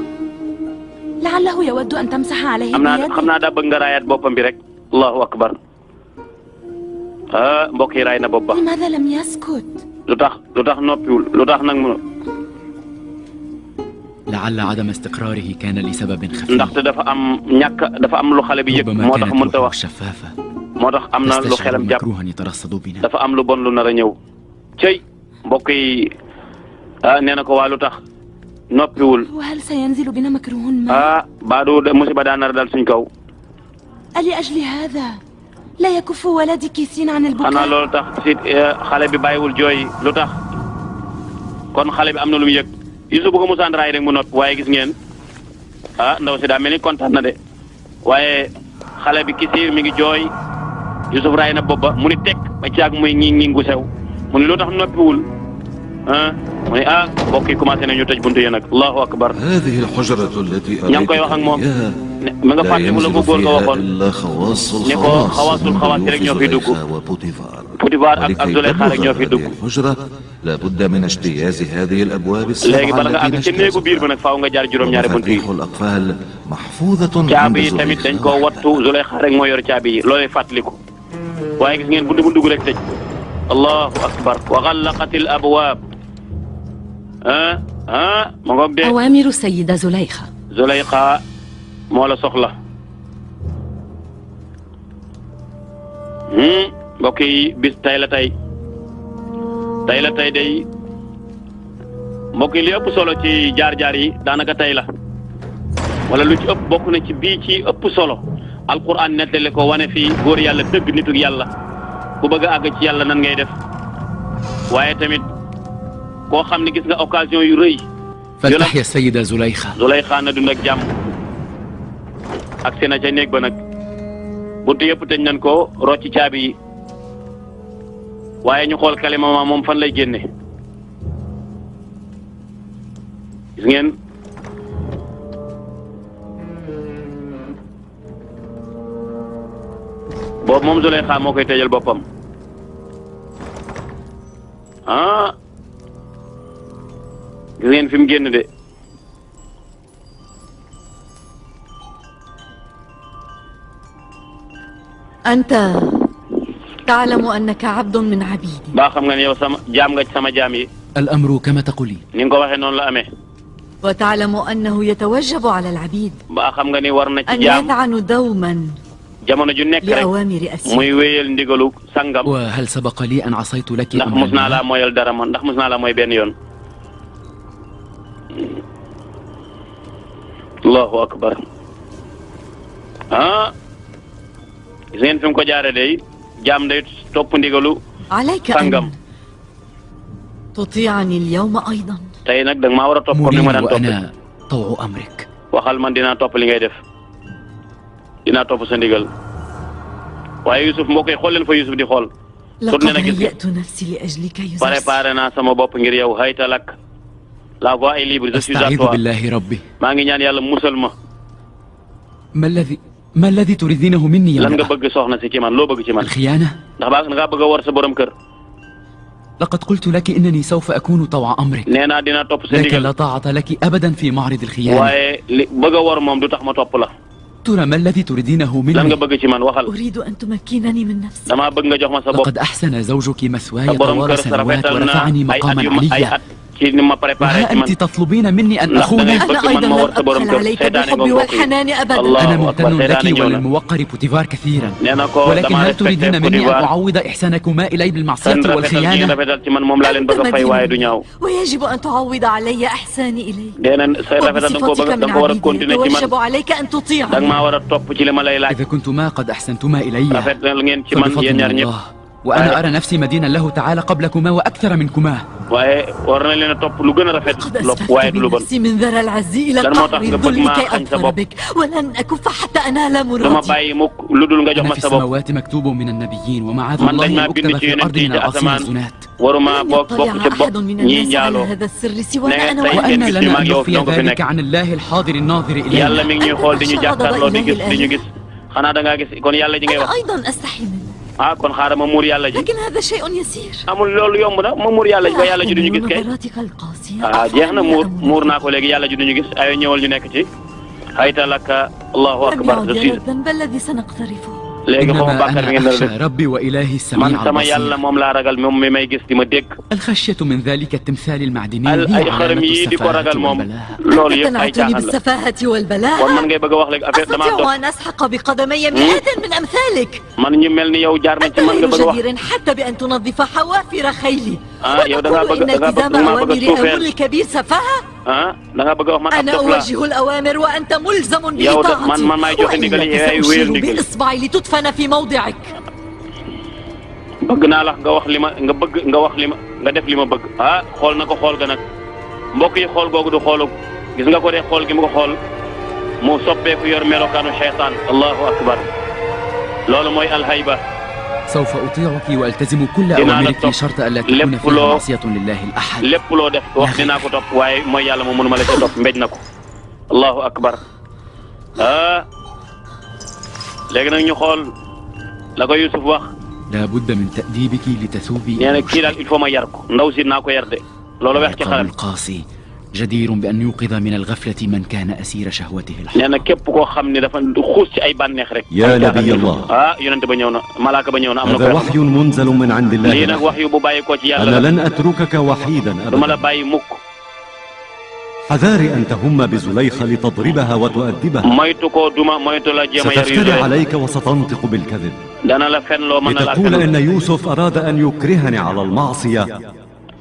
Speaker 8: لعله يود أن تمسح عليه
Speaker 3: xam
Speaker 8: بيدك.
Speaker 3: naa daa bëgg nga raayaat boppam bi rek allahu akbar mbokk yi raay na bopp ba
Speaker 8: لماذا لم يسكت؟
Speaker 3: lu tax noppiwul lu tax nag mu
Speaker 5: لعل عدم استقراره كان لسبب خفي.
Speaker 3: ndaxte dafa am lu xale bi yëg
Speaker 5: ربما
Speaker 3: moo tax
Speaker 5: كانت
Speaker 3: mënta
Speaker 5: روحه
Speaker 3: wax
Speaker 5: شفافة
Speaker 3: moo tax am na lu
Speaker 5: تستشعر
Speaker 3: xelam jàpp
Speaker 5: مكروها يترصد بنا.
Speaker 3: dafa am lu bon lu nar a ñëw cëy mbokk yi nee na ko waa lu tax noppiwul
Speaker 8: وهل سينزل بنا مكروه ما؟
Speaker 3: baadu musiba daa nar a dal suñ kaw
Speaker 8: ألأجل هذا لا يكف ولدي كيسين عن
Speaker 3: xanaa
Speaker 8: البكاء؟
Speaker 3: loolu tax si xale bi bàyyiwul jooy lu tax kon xale bi am na lu mu yëg Youssouf bu ko musaan raay rek mu noppi waaye gis ngeen ndaw si daa mel ni kontaan na de waaye xale bi Kisiir mi ngi jooy Youssouf raay na bopp ba mu ni teg ba caag muy ñi ngu sew mu ni lu tax noppiwul mu ni mbokk yi commencé nañu tëj buntu yi nag allahu akbar
Speaker 10: هذه الحجرة التي
Speaker 3: ña ngi koy wax ak moom ma nga fàttaliku la ko góor nga waxoon
Speaker 10: إلا خواص
Speaker 3: ni ko xawaasul xawaas rek ñoo fiy dugg
Speaker 10: وبوتيفار
Speaker 3: Potifar ak Zuleyxa rek ñoo fiy dugg
Speaker 10: الحجرة لابد من اجتياز هذه الأبواب
Speaker 3: léegi bala nga
Speaker 10: السبعة
Speaker 3: àgg ca néegu biir ba nag faaw nga jaar juróom-ñaari bunt yi
Speaker 10: ومفاتيح الأقفال محفوظة عند
Speaker 3: caabi yi tamit dañ koo
Speaker 10: زليخا
Speaker 3: wattu Zuleyxa rek moo yor caabi yi loolay fàttaliku waaye gis ngeen buntu bu dugg rek tëj allahu akbar wa xallaqatil abwaab ma ngoog de
Speaker 7: أوامر السيدة زليخة.
Speaker 3: Zuleyxa moo la soxla mbokk yi bis tay la tey day mbokk yi li ëpp solo ci jaar-jaar yi daanaka tey la wala lu ci ëpp bokk na ci bii ci ëpp solo alquran nettali ko wane fii góor yàlla dëgg nituk yàlla ku bëgg a àgg ci yàlla nan ngay def waaye tamit koo xam ne gis nga occasion yu rëy
Speaker 5: فلتحيا السيدة زليخة.
Speaker 3: Zuleyxa na dund ak jàmm ak seen ca néeg ba nag buntu yëpp tëj nañ ko rocci caabi yi waaye ñu xool kalima ma moom fan lay génne gis ngeen boobu moom Zuleyxa moo koy tëjal boppam gis ngeen fi mu génn de
Speaker 6: أنت تعلم أنك عبد من عبيدي.
Speaker 3: baa xam nga ne yow sama jaam nga ci sama jaam yi
Speaker 5: الأمر كما تقولين.
Speaker 3: ni nga ko waxee noonu la amee
Speaker 6: وتعلم أنه يتوجب على العبيد
Speaker 3: baa xam nga ni war na ci
Speaker 6: أن
Speaker 3: jaam
Speaker 6: يذعنوا دوما
Speaker 3: jamono ju nekk rek
Speaker 6: لأوامر أسير.
Speaker 3: muy wéyal ndigalu sangam
Speaker 5: وهل سبق لي أن عصيت لك
Speaker 3: ndax mus naa
Speaker 5: أمرا؟
Speaker 3: laa mooyal dara man ndax mus naa laa mooy benn yoon allahu akbar gis ngeen fi mu ko jaare day jaam day topp ndigalu
Speaker 6: عليك
Speaker 3: sangam
Speaker 6: أن تطيعني اليوم أيضا.
Speaker 3: tey nag danga maa war a topp comme ni ma
Speaker 5: مريد
Speaker 3: daan topp
Speaker 5: وأنا طوع أمرك.
Speaker 3: waxal man dinaa topp li ngay def dinaa topp sa ndigal waaye Youssouf mbokk yi xool leen fa Youssouf di xool
Speaker 6: لقد
Speaker 3: tourné na gis nga
Speaker 6: هيأت نفسي لأجلك يا زوز.
Speaker 3: préparé naa sama bopp ngir yow hayta lak la voie est libre je suis à
Speaker 5: أستعيذ
Speaker 3: toi
Speaker 5: بالله ربي.
Speaker 3: maa ngi ñaan yàlla musal ma
Speaker 5: ما الذي تريدينه مني يا
Speaker 3: lan nga
Speaker 5: امرأة؟
Speaker 3: bëgg soxna si ci man loo bëgg ci man
Speaker 5: الخيانة؟
Speaker 3: ndax nga bëgg a war sa borom kër
Speaker 5: لقد قلت لك إنني سوف أكون طوع أمرك
Speaker 3: nee naa dina topp sa
Speaker 5: لكن
Speaker 3: ndigal
Speaker 5: لا طاعة لك أبدا في معرض الخيانة
Speaker 3: waaye li bëgg a war moom du tax ma topp la
Speaker 5: ترى ما الذي تريدينه
Speaker 3: lan nga
Speaker 5: مني
Speaker 3: bëgg ci man waxal
Speaker 6: أريد أن تمكنني من نفسي.
Speaker 3: damaa bëgg nga jox ma sa bopp
Speaker 5: لقد أحسن زوجك مثواي
Speaker 3: sa borom
Speaker 5: طوال
Speaker 3: kër sa
Speaker 5: سنوات
Speaker 3: rafetal na
Speaker 5: ورفعني
Speaker 3: ay
Speaker 5: مقاما
Speaker 3: ay
Speaker 5: عليا
Speaker 3: at ci ni ma préparé
Speaker 5: وها
Speaker 3: ci man
Speaker 5: أنت تطلبين مني أن
Speaker 3: ndax da
Speaker 5: أخون
Speaker 3: ngay
Speaker 6: أنا
Speaker 3: bëgg man
Speaker 6: أيضا
Speaker 3: ma
Speaker 6: لم
Speaker 3: war sa borom
Speaker 6: أبخل
Speaker 3: kër
Speaker 6: عليك
Speaker 3: seytaane
Speaker 6: بالحب
Speaker 3: nga bokk
Speaker 6: والحنان أبدا.
Speaker 5: أنا
Speaker 3: allahu akbar
Speaker 5: ممتن
Speaker 3: seytaane
Speaker 5: لك
Speaker 3: ñëw na
Speaker 5: وللموقر بوتيفار كثيرا
Speaker 3: nee na ko
Speaker 5: ولكن
Speaker 3: dama
Speaker 5: هل
Speaker 3: respecté
Speaker 5: تريدين مني أن
Speaker 3: Potifar
Speaker 5: أعوض إحسانكما إلي بالمعصية
Speaker 3: seen rafetal gi
Speaker 5: والخيانة
Speaker 3: rafetal ci man moom laa leen bëgg a fay waaye du ñaaw
Speaker 6: ويجب أن تعوض علي إحساني إليك.
Speaker 3: nee na seen rafetal da nga ko
Speaker 6: وبصفتك
Speaker 3: bëgg da
Speaker 6: من
Speaker 3: nga ko war a
Speaker 6: عبيدي
Speaker 3: continuer ci man
Speaker 6: يتوجب عليك أن
Speaker 3: da nga
Speaker 6: تطيعني.
Speaker 3: maa war a topp ci li ma lay laaj
Speaker 5: إذا كنتما قد أحسنتما إلي
Speaker 3: rafetal ngeen ci man
Speaker 5: فبفضل
Speaker 3: yéen ñaar ñëpp
Speaker 5: الله وأنا أرى نفسي مدينا له تعالى قبلكما وأكثر منكما
Speaker 3: waaye war na leen a topp lu gën a rafet
Speaker 6: قد
Speaker 3: lopp waaye
Speaker 6: أسفلت
Speaker 3: du lu bon
Speaker 6: بنفسي من ذرى العز إلى
Speaker 3: lan moo
Speaker 6: قعر
Speaker 3: tax nga bëgg
Speaker 6: الذل
Speaker 3: maa
Speaker 6: كي
Speaker 3: xañ sa
Speaker 6: أظفر
Speaker 3: bopp
Speaker 6: بك ولن أكف حتى أنال
Speaker 3: dama
Speaker 6: مرادي.
Speaker 3: bàyyi mukk lu dul nga jox
Speaker 5: أنا
Speaker 3: ma
Speaker 5: في
Speaker 3: sa bopp
Speaker 5: السماوات مكتوب من النبيين ومعاذ
Speaker 3: man dañ
Speaker 5: الله
Speaker 3: maa
Speaker 5: أن
Speaker 3: bind
Speaker 5: أكتب
Speaker 3: ci
Speaker 5: في الأرض
Speaker 3: yonent yi
Speaker 5: من
Speaker 3: ci
Speaker 5: العاصين
Speaker 3: asamaan
Speaker 5: الزنات
Speaker 3: waruma
Speaker 6: لن
Speaker 3: bokk
Speaker 6: يطلع
Speaker 3: ci bopp
Speaker 6: أحد من
Speaker 3: ñi
Speaker 6: الناس على
Speaker 3: njaaloo
Speaker 6: هذا السر سوانا
Speaker 3: nee
Speaker 6: أنا
Speaker 3: tey
Speaker 6: وأنت.
Speaker 5: وأن
Speaker 3: ngeen gis
Speaker 5: لنا
Speaker 3: ma
Speaker 5: أن
Speaker 3: yow
Speaker 5: نخفي
Speaker 3: doo ko fi
Speaker 5: ذلك
Speaker 3: nekk
Speaker 5: عن الله الحاضر الناظر
Speaker 3: yàlla
Speaker 5: إلينا
Speaker 3: mi ngi ñuy xool di ñu jàkkaarloo di gis di ñu gis xanaa da ngaa gis kon yàlla ji ngay
Speaker 6: أنا
Speaker 3: wax
Speaker 6: أيضا أستحي منه
Speaker 3: ah kon xaaral ma muur yàlla ji
Speaker 6: لكن هذا شيء يسير.
Speaker 3: amul loolu yomb na ma muur yàlla ji ba yàlla ji duñu gis kay
Speaker 6: نظراتك القاسية
Speaker 3: ah jeex na muur
Speaker 6: أفعالي
Speaker 3: muur naa ko léegi yàlla ji duñu gis ay ñëwal ñu nekk ci hayta laka allahu
Speaker 6: لم
Speaker 3: akbar
Speaker 6: يعد
Speaker 3: je
Speaker 6: يرى
Speaker 3: suis
Speaker 6: الذنب الذي سنقترفه.
Speaker 3: léegi foofu
Speaker 5: إنما
Speaker 3: bàkkaar bi
Speaker 5: أنا
Speaker 3: ngeen dara def
Speaker 5: أخشى ربي وإلهي السميع
Speaker 3: man sama yàlla
Speaker 5: البصير
Speaker 3: moom laa ragal moom mi may gis di ma dégg
Speaker 5: الخشية من ذلك التمثال المعدني
Speaker 3: al
Speaker 5: هي
Speaker 3: ay xërëm
Speaker 5: علامة
Speaker 3: yi di ko
Speaker 5: السفاهة
Speaker 3: ragal moom
Speaker 5: والبلاء
Speaker 3: loolu yëpp ay
Speaker 6: اقتنعتني
Speaker 3: caaxaan la
Speaker 6: بالسفاهة
Speaker 3: kon
Speaker 6: والبلاء.
Speaker 3: man ngay bëgg a wax léegi affaire damaa dof
Speaker 6: أستطيع أن أسحق بقدمي مئات من أمثالك.
Speaker 3: man ñu mel ni yow jaar nañ
Speaker 6: أنت
Speaker 3: ci man nga
Speaker 6: غير
Speaker 3: bëgg a wax
Speaker 6: جدير حتى بأن تنظف حوافر خيلي.
Speaker 3: yow da ngaa
Speaker 6: وتقول
Speaker 3: bëgg
Speaker 6: إن
Speaker 3: da ngaa bëgg
Speaker 6: التزام
Speaker 3: maa bëgg a
Speaker 6: أوامر
Speaker 3: suufeel
Speaker 6: أمور الكبير سفاهة.
Speaker 3: da ngaa bëgg a wax man ab
Speaker 6: أنا
Speaker 3: dof la
Speaker 6: أوجه الأوامر وأنت ملزم
Speaker 3: yow da man
Speaker 6: بإطاعتي.
Speaker 3: man maay joxe ndigal yi
Speaker 6: وإلا
Speaker 3: ay wéyal
Speaker 6: فسأشير
Speaker 3: ndigal
Speaker 6: بإصبعي لتدفن في موضعك.
Speaker 3: bëgg naa la nga wax li ma nga bëgg nga wax li ma nga def li ma bëgg xool na ko xool ga nag mbokk yi xool googu du xoolu gis nga ko de xool gi mu ko xool mu soppeeku yor melokaanu shaytaan allahu akbar loolu mooy alhayba
Speaker 5: سوف أطيعك وألتزم كل
Speaker 3: dinaa la
Speaker 5: أوامرك
Speaker 3: topp
Speaker 5: شرط ألا تكون
Speaker 3: lépp
Speaker 5: فيها
Speaker 3: loo
Speaker 5: معصية لله الأحد
Speaker 3: lépp loo def wax dinaa ko topp waaye mooy yàlla moom mënuma la ca topp mbéj na ko allahu akbar léegi nag ñu xool la ko Yusuf wax
Speaker 5: لا بد من تأديبك لتثوبي
Speaker 3: nee na kii daal il faut ma yar ko ndaw si naa ko yar de loolu weex ci
Speaker 5: العقاب
Speaker 3: xaral
Speaker 5: القاسي جدير بأن يوقظ من الغفلة من كان أسير شهوته
Speaker 3: nee
Speaker 5: الحق
Speaker 3: na képp koo xam ne dafa xuus ci ay bànneex rek
Speaker 11: يا نبي الله
Speaker 3: yonent ba ñëw na malaaka ba ñëw na am na
Speaker 11: هذا
Speaker 3: ko
Speaker 11: وحي منزل من عند
Speaker 3: lii
Speaker 11: الله
Speaker 3: nag wax yu bu bàyyi ko ci yàlla
Speaker 11: أنا
Speaker 3: la
Speaker 11: لن أتركك وحيدا
Speaker 3: du ma la
Speaker 11: أبدا
Speaker 3: bàyyi mukk
Speaker 11: حذاري أن تهم بزليخة لتضربها وتؤدبها
Speaker 3: moytu ko duma moytu la jéem a yar
Speaker 11: ستفتري
Speaker 3: Yuusuf
Speaker 11: عليك وستنطق بالكذب
Speaker 3: dana la fen loo mën na la
Speaker 11: لتقول
Speaker 3: fen
Speaker 11: إن يوسف أراد أن يكرهني على المعصية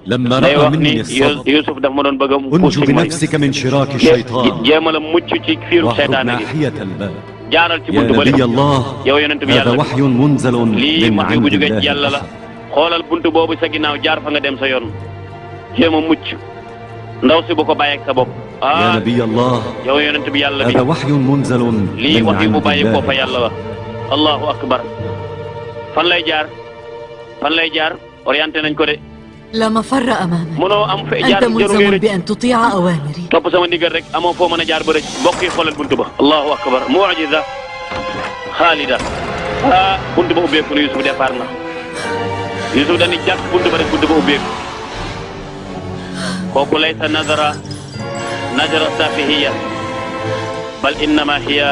Speaker 11: لما
Speaker 3: day
Speaker 11: رأى
Speaker 3: wax
Speaker 11: مني
Speaker 3: ni
Speaker 11: الصبر
Speaker 3: Yuusuf daf ma doon bëgg a
Speaker 11: انج
Speaker 3: puus ci mooy
Speaker 11: بنفسك من شراك الشيطان
Speaker 3: jéem a la mucc ci fiiru
Speaker 11: واخرج
Speaker 3: seytaane gi
Speaker 11: ناحية الباب
Speaker 3: jaaral ci
Speaker 11: يا
Speaker 3: buntu ba
Speaker 11: نبي الله
Speaker 3: yow yonent bi
Speaker 11: هذا
Speaker 3: yàlla bi
Speaker 11: وحي منزل
Speaker 3: lii
Speaker 11: من
Speaker 3: wax yu bu
Speaker 11: عند
Speaker 3: jógee ci
Speaker 11: الله
Speaker 3: yàlla la
Speaker 11: الأحد.
Speaker 3: xoolal buntu boobu sa ginnaaw jaar fa nga dem sa yoon jéem a mucc ndaw si bu ko bàyyeeg sa bopp
Speaker 11: يا نبي الله
Speaker 3: yow yonent bi yàlla bi
Speaker 11: هذا وحي منزل
Speaker 3: lii
Speaker 11: من
Speaker 3: wax yu bu
Speaker 11: عند
Speaker 3: bàyyi koo fa
Speaker 11: الله
Speaker 3: yàlla la allahu akbar fan lay jaar fan lay jaar orienté nañ ko de
Speaker 6: لا مفر أمامك.
Speaker 3: mënoo am fe jaar
Speaker 6: أنت
Speaker 3: jaru ngay
Speaker 6: ملزم
Speaker 3: rëcc
Speaker 6: بأن تطيع أوامري.
Speaker 3: topp sama ndigal rek amoo foo mën a jaar ba rëcc mbokk yi xoolal buntu ba allahu akbar mujiza xaalida buntu ba ubbeeku na Yusuf départ na Yusuf dañuy jàkk buntu ba rek buntu ba ubbeeku kooku laysa nazara safihiya bal innama hiya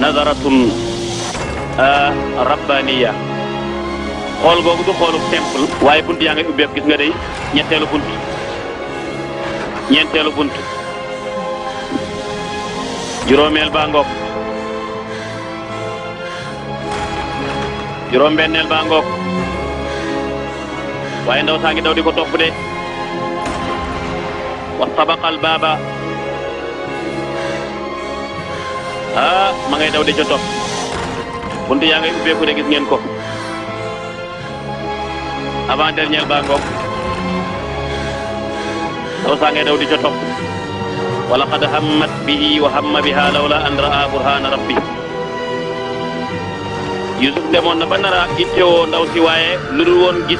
Speaker 3: nazaratun rabbaniya xool googu du xoolu simple waaye bunt yaa ngay ubbeeku gis nga day ñetteelu bunt ñeenteelu bunt juróomeel baa ngoog juróom-benneel baa ngoog waaye ndaw saa ngi daw di ko topp de wa sabaqal baaba ma ngay daw di ca topp bunt yaa ngay ubbeeku de gis ngeen ko avant dernier baa ngoog ndaw saa ngay daw di ca topp wa laqad hammat bihi wa hamma biha lawla an ra'a burhana rabbi Yusuf demoon na ba nara ittewoo ndaw si waaye lu dul woon gis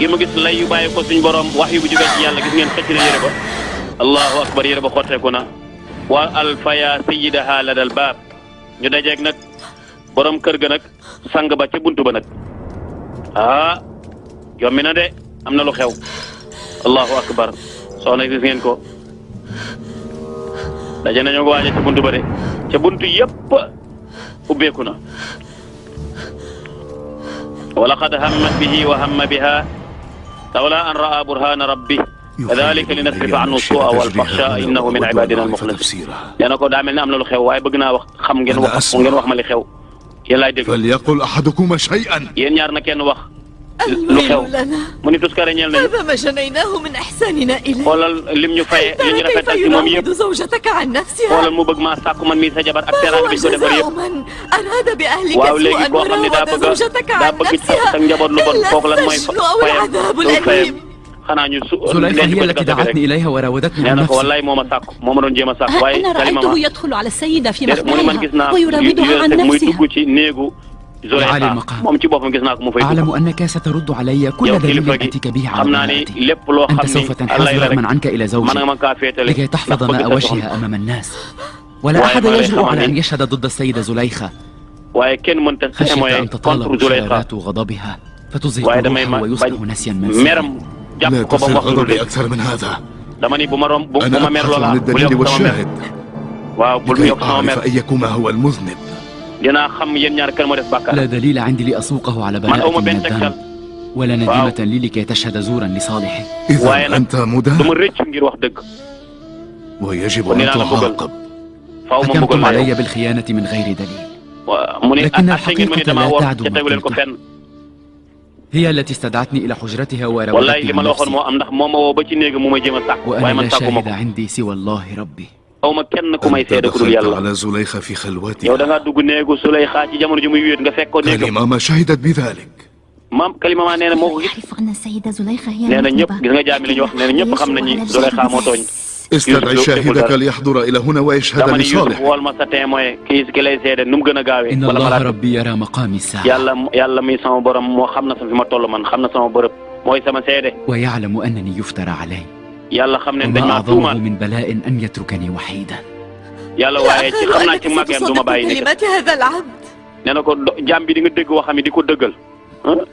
Speaker 3: gi mu gis lay yu bàyyi ko suñ borom wax yu bu jógee ci yàlla gis ngeen xëcc na yére ba allahu akbar yére ba xotteeku na wa alfaya sayyidaha ladal baab ñu dajeeg nag borom kër ga nag sang ba ca buntu ba nag yombi na de am na lu xew allahu akbar soxna gis ngeen ko daje nañoo ko waaje ca buntu ba de ca buntu yëpp ubbeeku na wa laqad hammat bihi wa hamma biha lawla an ra'a burhana rabbih kadhalika linasrifa anhu su'a wal fahsha innahu min ibadina al mukhlasin nee na ko daa mel ne am na lu xew waaye bëgg naa wax xam ngeen wax ma li xew yéen laay dégg
Speaker 4: falyaqul ahadukum shay'an
Speaker 3: yéen ñaar na kenn wax lu xew mu ni tuskare ñeel nañu
Speaker 6: هذا ما جنيناه من إحساننا إليه
Speaker 3: xoolal lim ñu faye li ñu rafetal ci moom yëpp
Speaker 6: زوجتك عن نفسها
Speaker 3: xoolal mu bëgg maa sàkku man mii sa jabar ak teraanga bi ko defar yëpp
Speaker 6: من أراد بأهلك
Speaker 3: waaw léegi koo xam ne daa bëgg sa njaboot lu bon kooku lan mooy fayam xanaa ñu
Speaker 5: زليخة هي التي دعتني إليها وراودتني
Speaker 3: nee
Speaker 5: عن
Speaker 3: na ko
Speaker 5: نفسي
Speaker 3: wallaay moo ma sàkku moo ma doon jéem a sàkku waaye
Speaker 7: أنا
Speaker 3: kalima
Speaker 7: رأيته
Speaker 3: ma
Speaker 7: يدخل على السيدة في
Speaker 3: mu ni man gis naa
Speaker 7: مخدعها ويراودها عن
Speaker 3: muy
Speaker 7: نفسها
Speaker 3: dugg ci néegu
Speaker 5: وعلى
Speaker 3: Zuleyxa
Speaker 5: المقام
Speaker 3: moom ci boppam gis naa ko mu fay dugg
Speaker 5: أعلم أنك سترد علي كل
Speaker 3: yow
Speaker 5: دليل
Speaker 3: kilifa gi
Speaker 5: أتيك به
Speaker 3: xam
Speaker 5: على
Speaker 3: naa ni
Speaker 5: امرأتي
Speaker 3: lépp loo
Speaker 5: أنت
Speaker 3: xam
Speaker 5: سوف
Speaker 3: ni
Speaker 5: تنحاز
Speaker 3: Allah la rek
Speaker 5: رغما عنك إلى
Speaker 3: man
Speaker 5: زوجي
Speaker 3: nga ma kaa féetale
Speaker 5: لكي تحفظ
Speaker 3: ndax bëgg
Speaker 5: ماء
Speaker 3: sa soxna
Speaker 5: وجهها أمام الناس ولا أحد يجرؤ على أن يشهد ضد السيدة زليخة
Speaker 3: waaye kenn mënta
Speaker 5: خشيت
Speaker 3: témoin
Speaker 5: أن تطال
Speaker 3: contre Zuleyxa
Speaker 5: بشرارات غضبها فتزهق
Speaker 3: waaye damay
Speaker 5: الروح ويصبح نسيا منسيا
Speaker 3: meram jàpp
Speaker 4: لا
Speaker 3: ko ba
Speaker 4: تصل
Speaker 3: mu wax lu
Speaker 4: غضبي
Speaker 3: dëgg
Speaker 4: أكثر من هذا
Speaker 3: dama ni bu ma rom bu
Speaker 4: أنا
Speaker 3: ma mer
Speaker 4: أبحث
Speaker 3: loola
Speaker 4: عن
Speaker 3: bul
Speaker 4: الدليل
Speaker 3: yokk sama mer
Speaker 4: والشاهد
Speaker 3: waaw bul
Speaker 4: لكي
Speaker 3: yokk sama mer
Speaker 4: أعرف أيكما هو المذنب
Speaker 3: dinaa xam yéen ñaar kan moo def bàkkaar
Speaker 5: لا دليل عندي لأسوقه على
Speaker 3: man
Speaker 5: براءة
Speaker 3: awma
Speaker 5: من
Speaker 3: benn tegtal
Speaker 5: الذنب ولا نديمة لي لكي تشهد زورا لصالحي
Speaker 4: إذا أنت
Speaker 3: du ma
Speaker 4: مدان
Speaker 3: rëcc ngir wax dëgg
Speaker 4: ويجب أن تعاقب
Speaker 3: faaw ma
Speaker 5: حكمتم
Speaker 3: mbugal la
Speaker 5: علي بالخيانة من غير دليل
Speaker 3: mu ne
Speaker 5: لكن
Speaker 3: atte ngeen mu ne
Speaker 5: الحقيقة
Speaker 3: damaa
Speaker 5: لا
Speaker 3: war
Speaker 5: تعدو
Speaker 3: ca tegu leen
Speaker 5: ما
Speaker 3: ko
Speaker 5: قلته
Speaker 3: fenn
Speaker 5: هي التي استدعتني إلى حجرتها
Speaker 3: wallaay
Speaker 5: وراودتني
Speaker 3: li ma
Speaker 5: عن
Speaker 3: la waxoon
Speaker 5: نفسي
Speaker 3: moo am ndax moo ma woo ba ci néeg mu may jéem a sàkk waaye
Speaker 5: وأنا
Speaker 3: man
Speaker 5: لا
Speaker 3: sàkku ma
Speaker 5: شاهد
Speaker 3: ko
Speaker 5: عندي سوى الله ربي
Speaker 3: aw ma kenn ku may
Speaker 4: أنت
Speaker 3: seede ku dul
Speaker 4: دخلت
Speaker 3: yàlla
Speaker 4: على زليخة في
Speaker 3: yow da
Speaker 4: خلوتها
Speaker 3: ngaa dugg néegu Zuleyxa ci jamono ji muy wéet nga fekk ko néegam
Speaker 4: كلمة ما شهدت بذلك
Speaker 3: maam kalima maa nee na moo ko gis
Speaker 12: يعرف أن السيدة زليخة هي
Speaker 3: nee na ñëpp
Speaker 12: المذنبة
Speaker 3: gis nga jaami li ñu wax nee na ñëpp xam nañ ni Zuleyxa moo tooñ
Speaker 4: استدعي شاهدك ليحضر إلى هنا ويشهد
Speaker 3: dama ni Yuusuf
Speaker 4: لصالح
Speaker 3: wool ma sa témoin ki lay seede nu mu gën a gaawee
Speaker 5: إن
Speaker 3: wala
Speaker 5: الله
Speaker 3: malaat
Speaker 5: ربي يرى مقامي الساعة
Speaker 3: yàlla mi sama borom moo xam na fi ma toll man xam na sama bërëb mooy sama seede
Speaker 5: ويعلم أنني يفترى علي
Speaker 3: yàlla xam ne dañ
Speaker 5: وما
Speaker 3: maa
Speaker 5: أعظمه
Speaker 3: tuumaal
Speaker 5: من بلاء أن يتركني وحيدا
Speaker 3: yàlla waaye ci xam naa ci màggeem du ma bàyyi nekk
Speaker 6: كلمات هذا العبد
Speaker 3: nee na ko jaam bi di nga dégg waxam yi di ko dëggal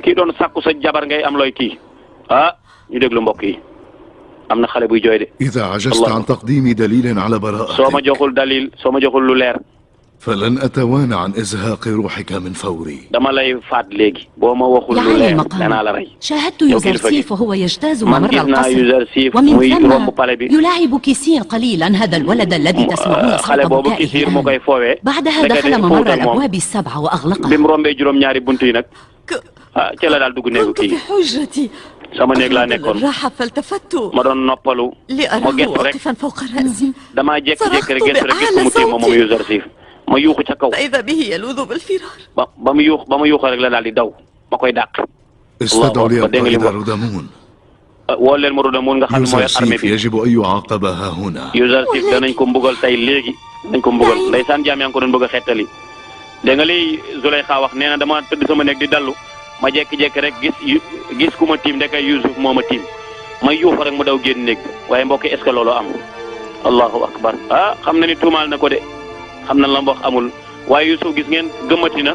Speaker 3: kii doon sàkku sa jabar ngay am looy kii ñu déglu mbokk yi am na xale buy jooy de
Speaker 4: إذا عجزت عن تقديم دليل على
Speaker 3: soo ma
Speaker 4: براءتك
Speaker 3: joxul dalil soo ma joxul lu leer
Speaker 4: فلن أتوانى عن إزهاق روحك من فوري
Speaker 3: dama lay faat léegi boo ma waxul lu
Speaker 7: لعلي
Speaker 3: leer
Speaker 7: المقام
Speaker 3: danaa la rey
Speaker 7: شاهدت
Speaker 3: yow kilifa gi
Speaker 7: يوزرسيف وهو يجتاز
Speaker 3: man
Speaker 7: ممر
Speaker 3: gis naa
Speaker 7: القصر
Speaker 3: Yuusuf
Speaker 7: ومن
Speaker 3: muy
Speaker 7: ثم
Speaker 3: romb pale bi
Speaker 7: يلاعب كيسين قليلا هذا الولد الذي تسمعون
Speaker 3: xale
Speaker 7: صوت
Speaker 3: boobu Kisiir moo
Speaker 7: بكائه
Speaker 3: koy foowee
Speaker 7: بعدها
Speaker 3: ndekete
Speaker 7: دخل
Speaker 3: di
Speaker 7: ممر
Speaker 3: fóotal moom
Speaker 7: الأبواب السبعة
Speaker 3: bi
Speaker 7: وأغلقها
Speaker 3: mu rombee juróom-ñaari bunt yi nag ca la daal dugg néegu
Speaker 6: كنت
Speaker 3: kii
Speaker 6: في حجرتي
Speaker 3: sama néeg laa
Speaker 6: أريد
Speaker 3: nekkoon
Speaker 6: الراحة فالتفت
Speaker 3: ma doon noppalu ma
Speaker 6: لأراه
Speaker 3: gestu rek
Speaker 6: واقفا فوق رأسي
Speaker 3: damaa jékki-jékki rek gestu rek gis ko mu tiim ma moom Yuusuf ma yuuxu ca kaw
Speaker 6: فإذا به يلوذ بالفرار
Speaker 3: ba mu yuuxu rek la daal di daw ma koy dàq
Speaker 4: استدعوا لي
Speaker 3: الله أكبر.
Speaker 4: القائد ردمون
Speaker 3: woo leen ma Rudamun nga xam ne mooy armée
Speaker 4: يوسف
Speaker 3: bi
Speaker 4: يجب أن يعاقب ها هنا
Speaker 3: Yuusuf danañ ko mbugal tey léegi dañ ko mbugal ndeysaan jaam yaa ngi ko doon bëgg a xettali dégg nga li Zuleyxa wax nee na dama tëdd sama néeg di dallu ma jékki-jékki rek gis ku ma tiim ndeke Yuusuf moo ma tiim ma yuuxu rek mu daw génn néeg waaye mbokk est-ce que loolu am allahu akbar xam na ni tuumaal na ko de xam na la wax amul waaye Yuusuf gis ngeen gëmmati na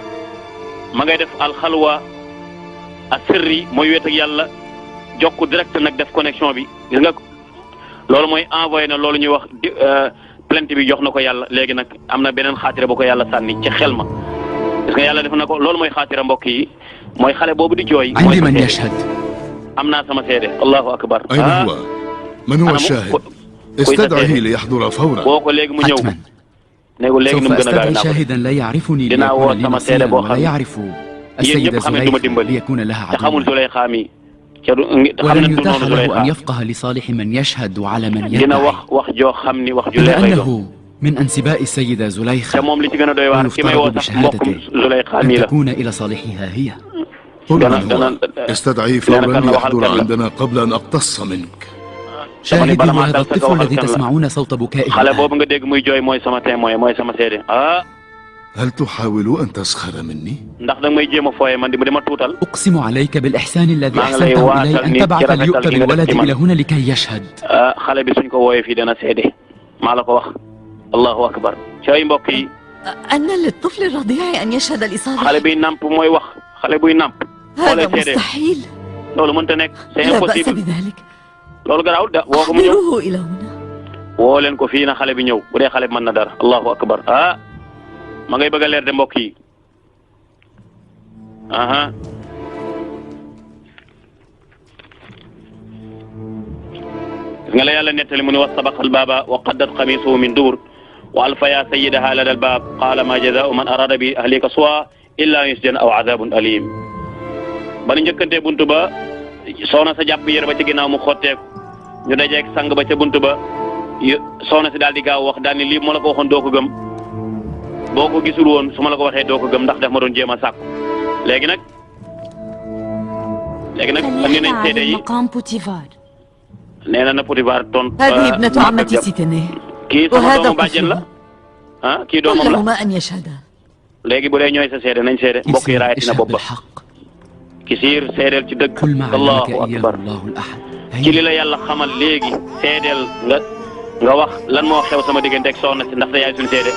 Speaker 3: ma ngay def alxalwa a sirri mooy wéet ak yàlla jokk direct nag def connexion bi gis nga loolu mooy envoyé na loolu ñuy wax plainte bi jox na ko yàlla léegi nag am na beneen xaatira ba ko yàlla sànni ci xel ma gis nga yàlla def na ko loolu mooy xaatira mbokk yi mooy xale boobu di jooy
Speaker 5: عندي من يشهد
Speaker 3: am naa sama seede allahu akbar
Speaker 4: أين هو؟ من هو الشاهد؟ استدعه ليحضر فورا
Speaker 3: boo ko léegi mu ñëw
Speaker 5: حتما
Speaker 3: ne ko léegi nu
Speaker 5: سوف
Speaker 3: mu gën a gaaw
Speaker 5: أستدعي
Speaker 3: naa ko
Speaker 5: شاهدا لا يعرفني
Speaker 3: dinaa
Speaker 5: ليكون
Speaker 3: woo
Speaker 5: لي
Speaker 3: sama seede
Speaker 5: مثيلا
Speaker 3: boo
Speaker 5: ولا
Speaker 3: xam
Speaker 5: يعرف
Speaker 3: yéen
Speaker 5: السيدة
Speaker 3: ñëpp xam ne du ma
Speaker 5: زليخة
Speaker 3: dimbali
Speaker 5: ليكون لها
Speaker 3: te xamul
Speaker 5: عدوا
Speaker 3: Zuleyxa mi ca du xam
Speaker 5: ولن
Speaker 3: ne du
Speaker 5: يتاح
Speaker 3: noonu
Speaker 5: له أن
Speaker 3: Zuleyxa
Speaker 5: يفقه لصالح من يشهد على من
Speaker 3: dina
Speaker 5: يدعي
Speaker 3: wax joo xam ni wax ju
Speaker 5: إلا
Speaker 3: leer lay doon
Speaker 5: أنه من أنسباء السيدة
Speaker 3: te
Speaker 5: زليخة
Speaker 3: moom li ci gën a doy waar ki may woo sax mbokkum Zuleyxa
Speaker 5: أن
Speaker 3: mi la
Speaker 5: تكون إلى صالحها هي
Speaker 4: قل من هو؟ استدعيه فورا ليحضر عندنا قبل أن أقتص منك
Speaker 5: شاهدي هذا الطفل الذي تسمعون صوت بكائه
Speaker 3: xale boobu nga dégg muy jooy mooy sama témoin mooy sama seede
Speaker 4: هل تحاول أن تسخر مني؟
Speaker 3: ndax danga may jéem a fooye man di ma tuutal
Speaker 5: أقسم عليك بالإحسان الذي
Speaker 3: maa ngi lay
Speaker 5: أحسنته إلي
Speaker 3: waatal
Speaker 5: أن
Speaker 3: ni
Speaker 5: تبعث
Speaker 3: ci
Speaker 5: ليؤتى
Speaker 3: rafetal gi nga def
Speaker 5: بالولد
Speaker 3: ci man
Speaker 5: إلى هنا لكي يشهد
Speaker 3: xale bi suñ ko wooyee fii dana seede maa la ko wax allahu akbar ci ay mbokk yi
Speaker 6: أن للطفل الرضيع أن يشهد لصالح
Speaker 3: xale biy namp mooy wax xale buy namp
Speaker 6: هذا
Speaker 3: xoolee seede
Speaker 6: مستحيل
Speaker 3: loolu mënta nekk c'est
Speaker 6: لا بأس
Speaker 3: impossible
Speaker 6: بذلك.
Speaker 3: loolu garaawul da woo ko mu ñëw
Speaker 6: أحضروه إلى هنا.
Speaker 3: woo leen ko fii na xale bi ñëw bu dee xale bi mën na dara allahu akbar ah ma ngay bëgg a leer de mbokk yi aha gis nga la yàlla nettali mu ne wa sabaqa albaaba wa qaddat qamisuhu min dur wa alfa ya sayyidaha lada albaab qaala ma jazaau man arada bi ahlika suwa illa an yusjan aw azabun alim ba nu njëkkante buntu ba soxna sa jàpp yére ba ci ginnaaw mu xotteeku ñu dajeeg sang ba ca buntu ba soxna si daal di gaaw wax daal ni lii moo la ko waxoon doo ko gëm boo ko gisul woon su ma la ko waxee doo ko gëm ndax daf ma doon jéem a sàkku léegi nag andi nañ seede yi nee na Potifar ton
Speaker 6: هذه ابنة عمتي سيتني
Speaker 3: kii sama
Speaker 6: وهذا
Speaker 3: doomu bàjjen la
Speaker 6: طفلها.
Speaker 3: ah kii
Speaker 6: قل
Speaker 3: doomam la
Speaker 6: لهما أن يشهدا.
Speaker 3: léegi bu dee ñooy sa seede nañ seede mbokk yi raayatina bopp ba kisiir seedeel ci dëgg allahu akbar ci li la yàlla xamal léegi seedeel nga wax lan moo xew sama diggante ak soxna si ndaxte yaay suñu seede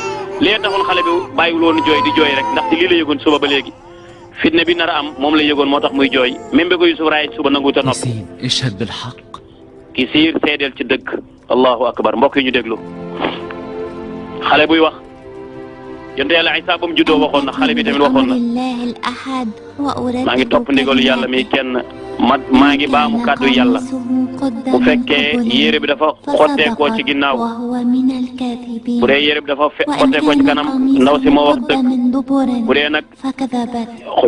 Speaker 3: lii taxoon xale bi bàyyiwul woon jooy di jooy rek ndaxte lii la yëgoon suba ba léegi fitne bi nar a am moom la yëgoon moo tax muy jooy même bi ko Yusuf raay suba nanguwut a nopp kisiir seedeel ci dëgg allahu akbar mbokk yi ñu déglu xale buy wax yonte yàlla Isa ba mu juddoo waxoon na xale bi tamit waxoon na maa ngi topp ndigalu yàlla mi kenn maa ngi baamu kàddu yàlla bu fekkee yére bi dafa xotteekoo ci ginnaaw bu dee yére bi dafa xotteekoo ci kanam ndaw si moo wax dëgg bu dee nag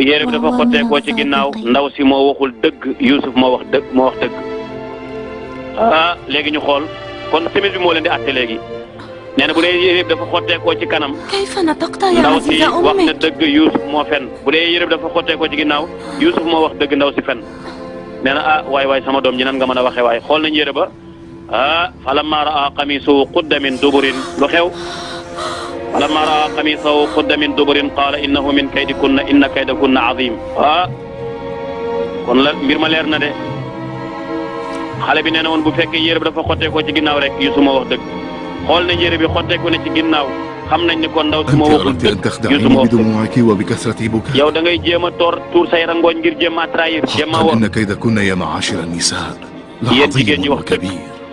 Speaker 3: yére bi dafa xotteekoo ci ginnaaw ndaw si moo waxul dëgg Yusuf moo wax dëgg ah léegi ñu xool kon simis bi moo leen di àtte léegi nee na bu dee yére bi dafa xotteekoo ci kanam ndaw si wax na dëgg Yusuf moo fen bu dee yére bi dafa xotteekoo ci ginnaaw Yusuf moo wax dëgg ndaw si fen nee na ah waay sama doom ji nan nga mën a waxee waay xool nañ yére ba ah falammaa raa qamiisahu qudda min duburin lu xew falammaa raa qamiisahu qudda min duburin qaala innahu min kaydikunna inna kaydakunna aziim ah kon la mbir ma leer na de xale bi nee na woon bu fekkee yére bi dafa xotteekoo ci ginnaaw rek Yusuf moo wax dëgg xool nañ yére bi xotteeku ne ci ginnaaw xam nañ ni kon ndaw si moo waxul dëgg Yusuf moo wax dëgg yow da ngay jéem a tuur say rangooñ ngir jéem a trahir jéem a wax yéen jigéen ñi wax dëgg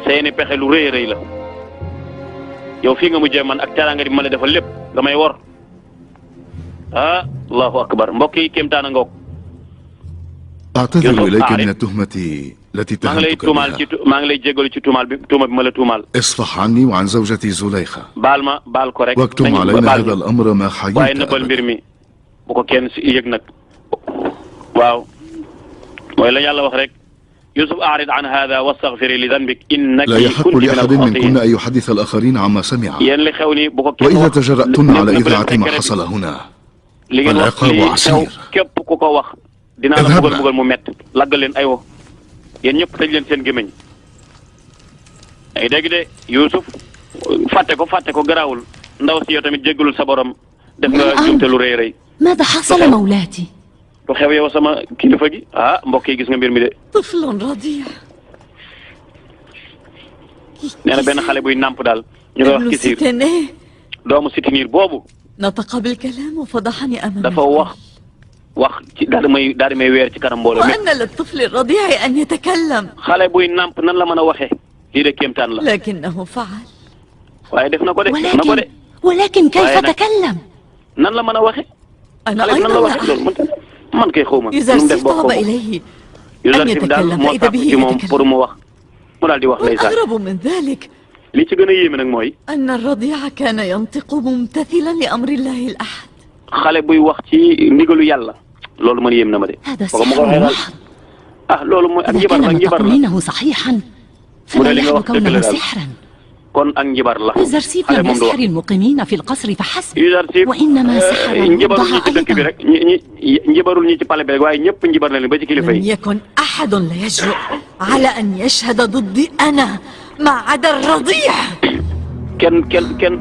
Speaker 3: seeni pexe lu rëy a rëy la yow fii nga mujjee man ak teraanga di ma la defal lépp nga may wor ah allahu akbar mbokk yi kéemtaan a ngoog
Speaker 4: أعتذر إليك من التهمة التي اتهمتك بها.
Speaker 3: maa ngi lay jégalu ci tuuma bi ma la tuumaal.
Speaker 4: اصفح عني وعن زوجتي زليخة.
Speaker 3: baal ko rek.
Speaker 4: واكتم علينا هذا الأمر ما حييت.
Speaker 3: waaye nëbbal mbir mi bu ko kenn si yëg nag. waaw mooy la yàlla wax rek. يوسف أعرض عن هذا واستغفري لذنبك إنك
Speaker 4: لا يحق لأحد منكن أن يحدث الآخرين عما سمع.
Speaker 3: yéen li xew ni bu ko kenn
Speaker 4: وإذا تجرأتن على إذاعة ما حصل هنا فالعقاب عسير.
Speaker 3: képp ku ko wax. dinaa la bëggal mu métti laggal leen aywa yéen ñëpp tëj leen seen gémmiñ ay dégg de Youssouf fàtte ko garaawul ndaw si yow tamit jéggalul sa borom def nga jumte lu rëy rëy.
Speaker 7: ماذا حصل مولاتي؟
Speaker 3: lu xew yow sama kilifa gi ah mbokk yi gis nga mbir mi de.
Speaker 6: طفل رضيع.
Speaker 3: nee na benn xale buy nàmp daal ñu koy wax Kisiir doomu Sitiniir boobu.
Speaker 6: نطق بالكلام وفضحني أمام
Speaker 3: dafa wax ci daal di may weer ci kanam mbooloo mi.
Speaker 6: وأن للطفل الرضيع أن يتكلم.
Speaker 3: xale buy nàmp nan la mën a waxee. lii de kéemtaan la.
Speaker 6: لكنه فعل.
Speaker 3: waaye def na ko de def na ko de.
Speaker 7: ولكن كيف تكلم؟
Speaker 3: nan la mën a waxee.
Speaker 6: أنا
Speaker 3: nan la waxee loolu man kay xaw ma.
Speaker 6: يوزرسيف طلب إليه أن يتكلم فإذا به يتكلم.
Speaker 3: pour mu wax mu daal di wax lay
Speaker 6: والأغرب من ذلك
Speaker 3: li ci gën a yéeme nag mooy.
Speaker 6: أن الرضيع كان ينطق ممتثلا لأمر الله الأحد.
Speaker 3: xale buy wax ci ndigalu yàlla. loolu man yéem na ma de.
Speaker 7: هذا سحر محض.
Speaker 3: loolu mooy ak njibar la njibar la.
Speaker 7: تقولينه صحيحا فلا يحل كونه سحرا.
Speaker 3: kon ak njibar la.
Speaker 7: يوزرسيف لم يسحر المقيمين في القصر فحسب.
Speaker 3: Youssouf
Speaker 7: وإنما سحر
Speaker 3: njibarul ñi ci dëkk bi rek njibarul ñi ci pale bi rek waaye ñëpp njibar leen ba ci kilifa yi.
Speaker 6: لم يكن أحد لا يجرؤ على أن يشهد ضدي أنا ما عدا الرضيع.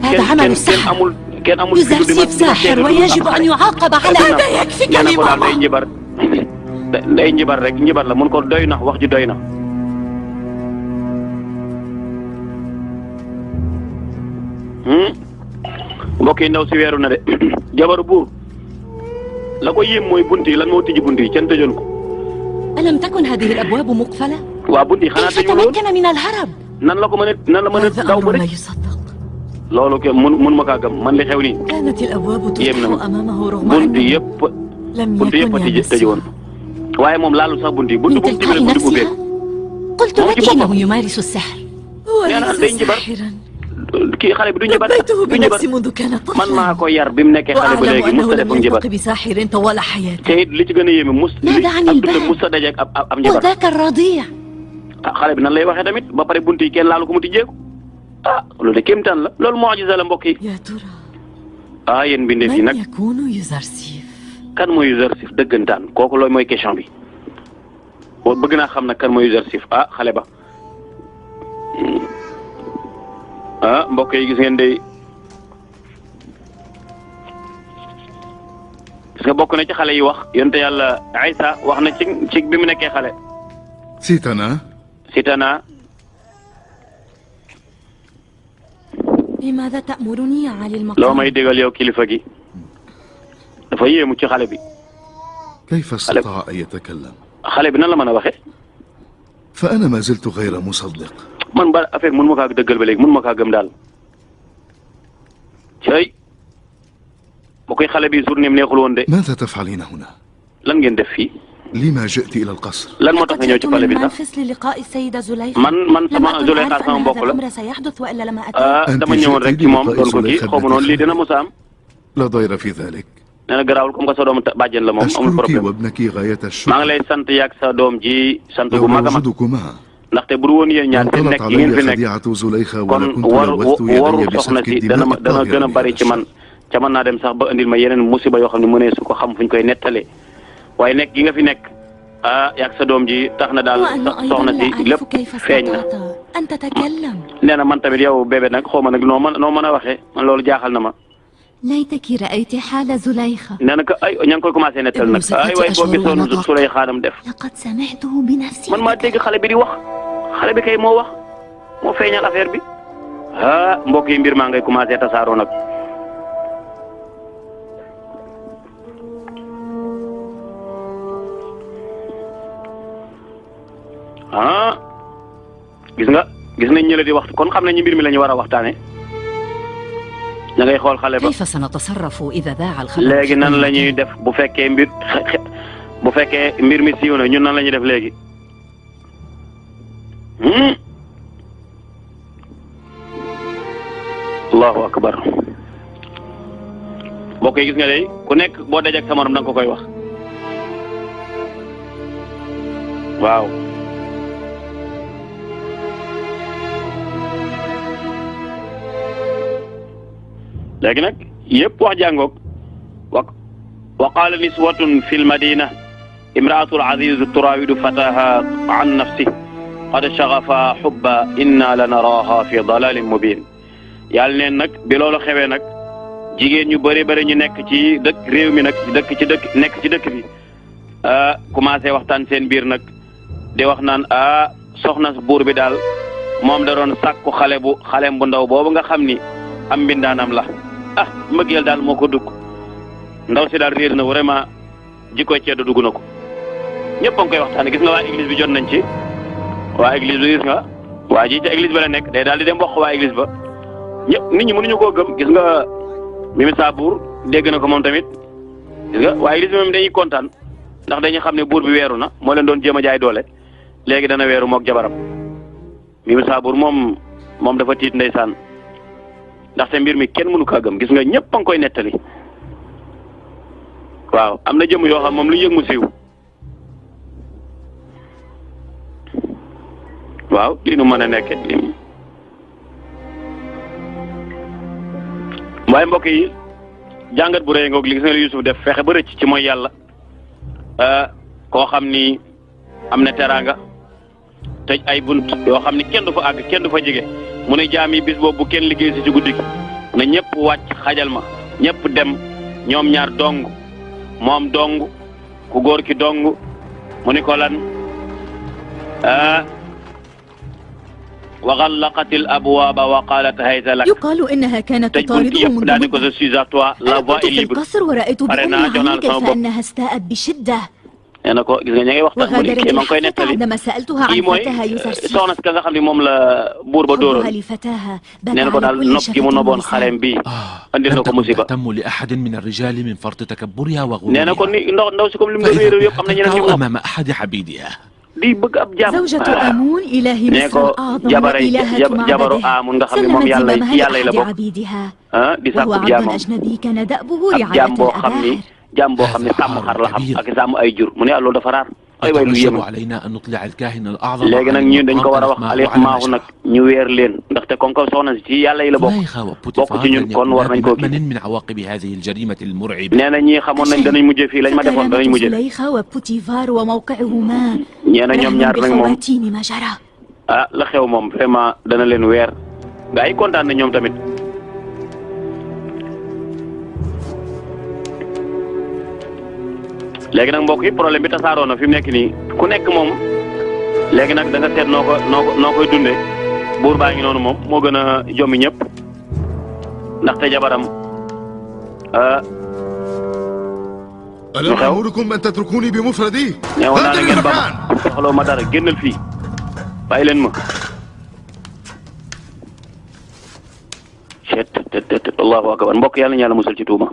Speaker 7: هذا عمل السحر. يوزرسيف ساحر ويجب أن يعاقب على هذا. يكفيك لماما.
Speaker 3: day njibar rek njibar la mun ko doy na wax ji doy na. mbokk yi ndaw si weeru na de jabaru buur la ko yéem mooy bunt yi lan moo tijji bunt yi kenn tëjoon ko.
Speaker 8: ألم تكن هذه الأبواب مقفلة؟
Speaker 3: waa bunt yi xanaa
Speaker 8: كيف
Speaker 3: dañu woon
Speaker 8: تمكن من الهرب؟
Speaker 3: nan la ko mën a daw ba
Speaker 6: لا
Speaker 3: rek
Speaker 6: يصدق.
Speaker 3: loolu ke mun ma kaa gëm man li xew nii
Speaker 6: كانت الأبواب
Speaker 3: yéem na
Speaker 6: تفتح
Speaker 3: ma
Speaker 6: أمامه رغم
Speaker 3: bunt
Speaker 6: أنه
Speaker 3: yëpp
Speaker 6: لم
Speaker 3: bunt yëpp a
Speaker 6: يكن
Speaker 3: tëju woon
Speaker 6: يلمسها.
Speaker 3: waaye moom laalul sax bunt yi bunt
Speaker 8: من
Speaker 3: bu mu
Speaker 8: تلقاء
Speaker 3: tibbee bunt bu
Speaker 8: نفسها؟
Speaker 3: beeg
Speaker 8: قلت لك إنه يمارس السحر.
Speaker 6: هو
Speaker 3: يا نهار
Speaker 6: ليس
Speaker 3: دين جبر.
Speaker 6: ساحرا.
Speaker 3: kii xale bi du njabar
Speaker 6: ربيته
Speaker 3: du njabar
Speaker 6: بنفسي منذ كان
Speaker 3: man
Speaker 6: طفلا.
Speaker 3: maa ko yar bi mu nekkee xale ba
Speaker 6: وأعلم
Speaker 3: léegi
Speaker 6: أنه
Speaker 3: musta def
Speaker 6: لم
Speaker 3: ak njabar
Speaker 6: يلتقي بساحر طوال حياته.
Speaker 3: te it li ci gën a yéeme
Speaker 8: ماذا عن
Speaker 3: ab dundam
Speaker 8: الباب؟
Speaker 3: musta dajeek ab njabar
Speaker 8: وذاك الرضيع.
Speaker 3: ah xale bi nan lay waxee tamit ba pare bunt yi kenn laalu ko mu tijjeeku ah loolu de kéemtaan la loolu mu'jiza la mbokk yi
Speaker 6: يا ترى
Speaker 3: ah yéen bindee fii
Speaker 6: من
Speaker 3: nag
Speaker 6: يكون يوزرسيف؟
Speaker 3: kan mooy Yuzarsif dëggantaan kooku loolu mooy question bi boo bëgg naa xam nag kan mooy Yuzarsif ah xale ba ah mbokk yi gis ngeen de gis nga bokk na ci xale yi wax yonte yàlla Isa wax na ci bi mu nekkee xale
Speaker 4: سيتنا
Speaker 3: sitana
Speaker 8: لماذا تأمرني يا علي
Speaker 3: loo
Speaker 8: المقام؟
Speaker 3: may digal yow kilifa gi dafa yéemu ci xale bi
Speaker 4: كيف استطاع أن يتكلم؟
Speaker 3: xale bi nan la mën a waxee
Speaker 4: فأنا ما زلت غير مصدق.
Speaker 3: man ba affaire mun ma kaa dëggal ba léegi mun ma kaa gëm daal cey bu koy xale bi journée am neexul woon de
Speaker 4: ماذا تفعلين هنا؟
Speaker 3: lan ngeen def fii
Speaker 4: لما جئت إلى القصر؟
Speaker 3: lan moo tax nga ñëw ci palais bi sax
Speaker 8: منفس للقاء السيدة زليخة.
Speaker 3: man
Speaker 8: لم
Speaker 3: sama
Speaker 8: أكن
Speaker 3: Zuleyxa
Speaker 8: أعرف
Speaker 3: sama
Speaker 8: أن
Speaker 3: mbokk
Speaker 8: هذا
Speaker 3: la
Speaker 8: الأمر سيحدث وإلا لما أتيت.
Speaker 3: ah dama ñëwoon rek ci moom doon ko kii xaw ma noonu lii dina mos a am
Speaker 4: لا ضير في ذلك.
Speaker 3: nee na garaawul comme que sa doom bàjjen la moom amul
Speaker 4: أشكرك
Speaker 3: problème
Speaker 4: وابنك غاية
Speaker 3: maa ngi
Speaker 4: الشكر.
Speaker 3: lay sant yaag sa doom ji sant gu
Speaker 4: لولا
Speaker 3: mag a mag
Speaker 4: وجودكما
Speaker 3: ndaxte bu dul woon yéen ñaar fi
Speaker 4: انطلت
Speaker 3: nekk yi ngeen
Speaker 4: علي
Speaker 3: fi nekk
Speaker 4: خديعة زليخة
Speaker 3: kon
Speaker 4: ولكنت
Speaker 3: waru
Speaker 4: لوثت
Speaker 3: waru
Speaker 4: يدي
Speaker 3: soxna
Speaker 4: بسفك
Speaker 3: si
Speaker 4: الدماء
Speaker 3: dana gën a
Speaker 4: الطاهرة
Speaker 3: bari ci man ca mën naa dem sax ba indil ma yeneen musiba yoo xam ne mënee su ko xam fuñ koy nettalee waaye nekk gi nga fi nekk ah yaag sa doom ji tax na daal
Speaker 8: وأنا أيضا
Speaker 3: soxna
Speaker 8: لا
Speaker 3: si
Speaker 8: أعرف
Speaker 3: lépp
Speaker 8: كيف
Speaker 3: feeñ na
Speaker 8: استطعت أن تتكلم.
Speaker 3: nee na man tamit yow bébé nag xaw ma nag noo mën a waxee man loolu jaaxal na ma
Speaker 12: ليتك رأيت حال زليخة.
Speaker 3: nee na ko ay ña ngi koy commencé nettal nag ay waay boo gisoon sulay xaadam def
Speaker 12: لقد سمعته بنفسي.
Speaker 3: man maa dégg xale bi di wax xale bi kay moo wax moo feeñal affaire bi ah mbokk yi mbir maa ngay commencé tasaaroo nag ah gis nañ ñële di waxtu kon xam nañu mbir mi la ñu war a waxtaane ña ngay xool xale ba
Speaker 8: كيف سنتصرف إذا ذاع الخبر؟
Speaker 3: léegi nan la ñuy def bu fekkee mbir mi siiw na ñun nan la ñuy def léegi allahu akbar mbokk yi gis nga de ku nekk boo dajak sa morom da nga ko koy wax waaw léegi nag yëpp wax jàngoog wa qaala niswatun fi lmadina imraatul aziz turawidu fataha an nafsi qad shagafa xubba inna la naraaha fi dalalin mubin yàlla neen nag bi loolu xewee nag jigéen ñu bëri bëri ñu nekk ci dëkk réew mi nag nekk ci dëkk bi commencé waxtaan seen biir nag di wax naan soxna buur bi daal moom da doon sàkku xalem bu ndaw boobu nga xam ni am mbindaanam la mbëggeel daal moo ko dugg ndaw si daal réer na vraiment jikko ceddo dugg na ko ñëpp a ngi koy waxtaane gis nga waa église bi jot nañ ci waa église bi gis nga waa ji ca église ba la nekk day daal di dem wax waa église ba ñëpp nit ñi mënuñu koo gëm gis nga Mimi Sabour dégg na ko moom tamit gis nga waa église bi moom dañuy kontaan ndax dañuy xam ne buur bi weeru na moo leen doon jéem a jaay doole léegi dana weeru mook jabaram Mimi Sabour moom dafa tiit ndeysaan ndaxte mbir mi kenn mënu kaa gëm gis nga ñëpp a ngi koy nettali waaw am na jëm yoo xam moom lu yëg mu siiw waaw lii nu mën a nekke waaye mbokk yi jàngat bu rëy ngoog li gis nga li Yuusuf def fexe ba rëcc ci mooy yàlla koo xam ni am na teraanga tëj ay bunt yoo xam ni kenn du fa àgg kenn du fa jege mu ne jaam yi bis boobu bu kenn liggéey si ci guddi gi na ñëpp wàcc xajal ma ñëpp dem ñoom ñaar dong moom dong ku góor ki dong mu ni ko lan wa ghallaqatil abwaaba wa qaalat hayta lak
Speaker 6: يقال إنها كانت تطارده منذ
Speaker 3: daani ko je suis à toi la voie est
Speaker 6: في
Speaker 3: libre
Speaker 6: القصر ورأيت
Speaker 3: pare
Speaker 6: بأم
Speaker 3: naa jox naa
Speaker 6: عيني
Speaker 3: la sama
Speaker 6: كيف
Speaker 3: bopp
Speaker 6: أنها استاءت بشدة
Speaker 3: nee na ko gis nga ña ngay waxtaan mu ne kii ma ngi koy
Speaker 12: وغادرت
Speaker 3: nettali
Speaker 12: عندما سألتها
Speaker 3: kii
Speaker 12: عن
Speaker 3: mooy
Speaker 12: فتاها يوسف
Speaker 3: soxna si ka nga xam ne moom la buur ba dóoroon
Speaker 12: حبها لفتاها بات
Speaker 3: nee na ko daal
Speaker 12: على كل
Speaker 3: nopp gi mu
Speaker 12: شفة
Speaker 3: noboon
Speaker 12: ولسان
Speaker 3: xareem bi andil
Speaker 9: لم
Speaker 3: na ko
Speaker 9: تكن
Speaker 3: musiba
Speaker 9: تهتم لأحد من الرجال من فرط تكبرها
Speaker 3: nee na ko
Speaker 9: وغرورها
Speaker 3: ni ndaw si comme li mu doon réeréew yëpp am na ñeneen ñu
Speaker 9: فتذكر
Speaker 3: nopp
Speaker 9: أمام أحد عبيدها
Speaker 3: di bëgg ab jaam
Speaker 12: زوجة آمون إله
Speaker 3: nee
Speaker 12: مصر
Speaker 3: ko
Speaker 12: الأعظم
Speaker 3: jabaray
Speaker 12: وإلهة
Speaker 3: jabaru
Speaker 12: معبده
Speaker 3: Aamun nga xam ne moom
Speaker 12: سلمت
Speaker 3: yàlla
Speaker 12: زمامها
Speaker 3: yàlla la
Speaker 12: لأحد
Speaker 3: bokk
Speaker 12: عبيدها
Speaker 3: di
Speaker 12: وهو
Speaker 3: sàkku
Speaker 12: عبد
Speaker 3: jaamam
Speaker 12: أجنبي كان دأبه
Speaker 3: ab
Speaker 12: رعاية
Speaker 3: jaam boo xam ni
Speaker 12: الأباحر
Speaker 3: jaam boo xam ne sàmm xar la xam ak sàmm ay jur mu ne loolu dafa raar ay way lu
Speaker 9: يجب
Speaker 3: yéeme
Speaker 9: علينا أن نطلع الكاهن الأعظم
Speaker 3: léegi nag ñun dañ ko war a wax Alixmaahu nag ñu weer leen ndaxte comme que soxna si ci yàlla yi la bokk
Speaker 9: زليخة
Speaker 3: bokk
Speaker 9: وبوتيفار
Speaker 3: ci ñun
Speaker 9: لن
Speaker 3: kon war
Speaker 9: يكونا
Speaker 3: nañ koo gis
Speaker 9: بمأمن من عواقب هذه الجريمة المرعبة
Speaker 3: nee na ñii xamoon nañ danañ mujjee fii lañ ma defoon danañ
Speaker 12: فكرامة
Speaker 3: mujjee
Speaker 12: زليخة وبوتيفار وموقعهما
Speaker 3: nee na ñoom
Speaker 12: رهن
Speaker 3: ñaar nag moom
Speaker 12: بخواتيم ما جرى
Speaker 3: ah la xew moom vraiment dana leen weer gaa yi kontaan na ñoom tamit léegi nag mbokk yi problème bi tasaaroo na fi mu nekk nii ku nekk moom léegi nag da nga seet noo koy dundee buur baa ngi noonu moom moo gën a jommi ñëpp ndaxte jabaram
Speaker 4: ألم أمركم أن تتركوني بمفردي؟
Speaker 3: neewoon naa ne ngeen ba ma soxloo ma dara génnal fii bàyyi leen ma allahu akbar mbokk yàlla na yàlla musal ci tuuma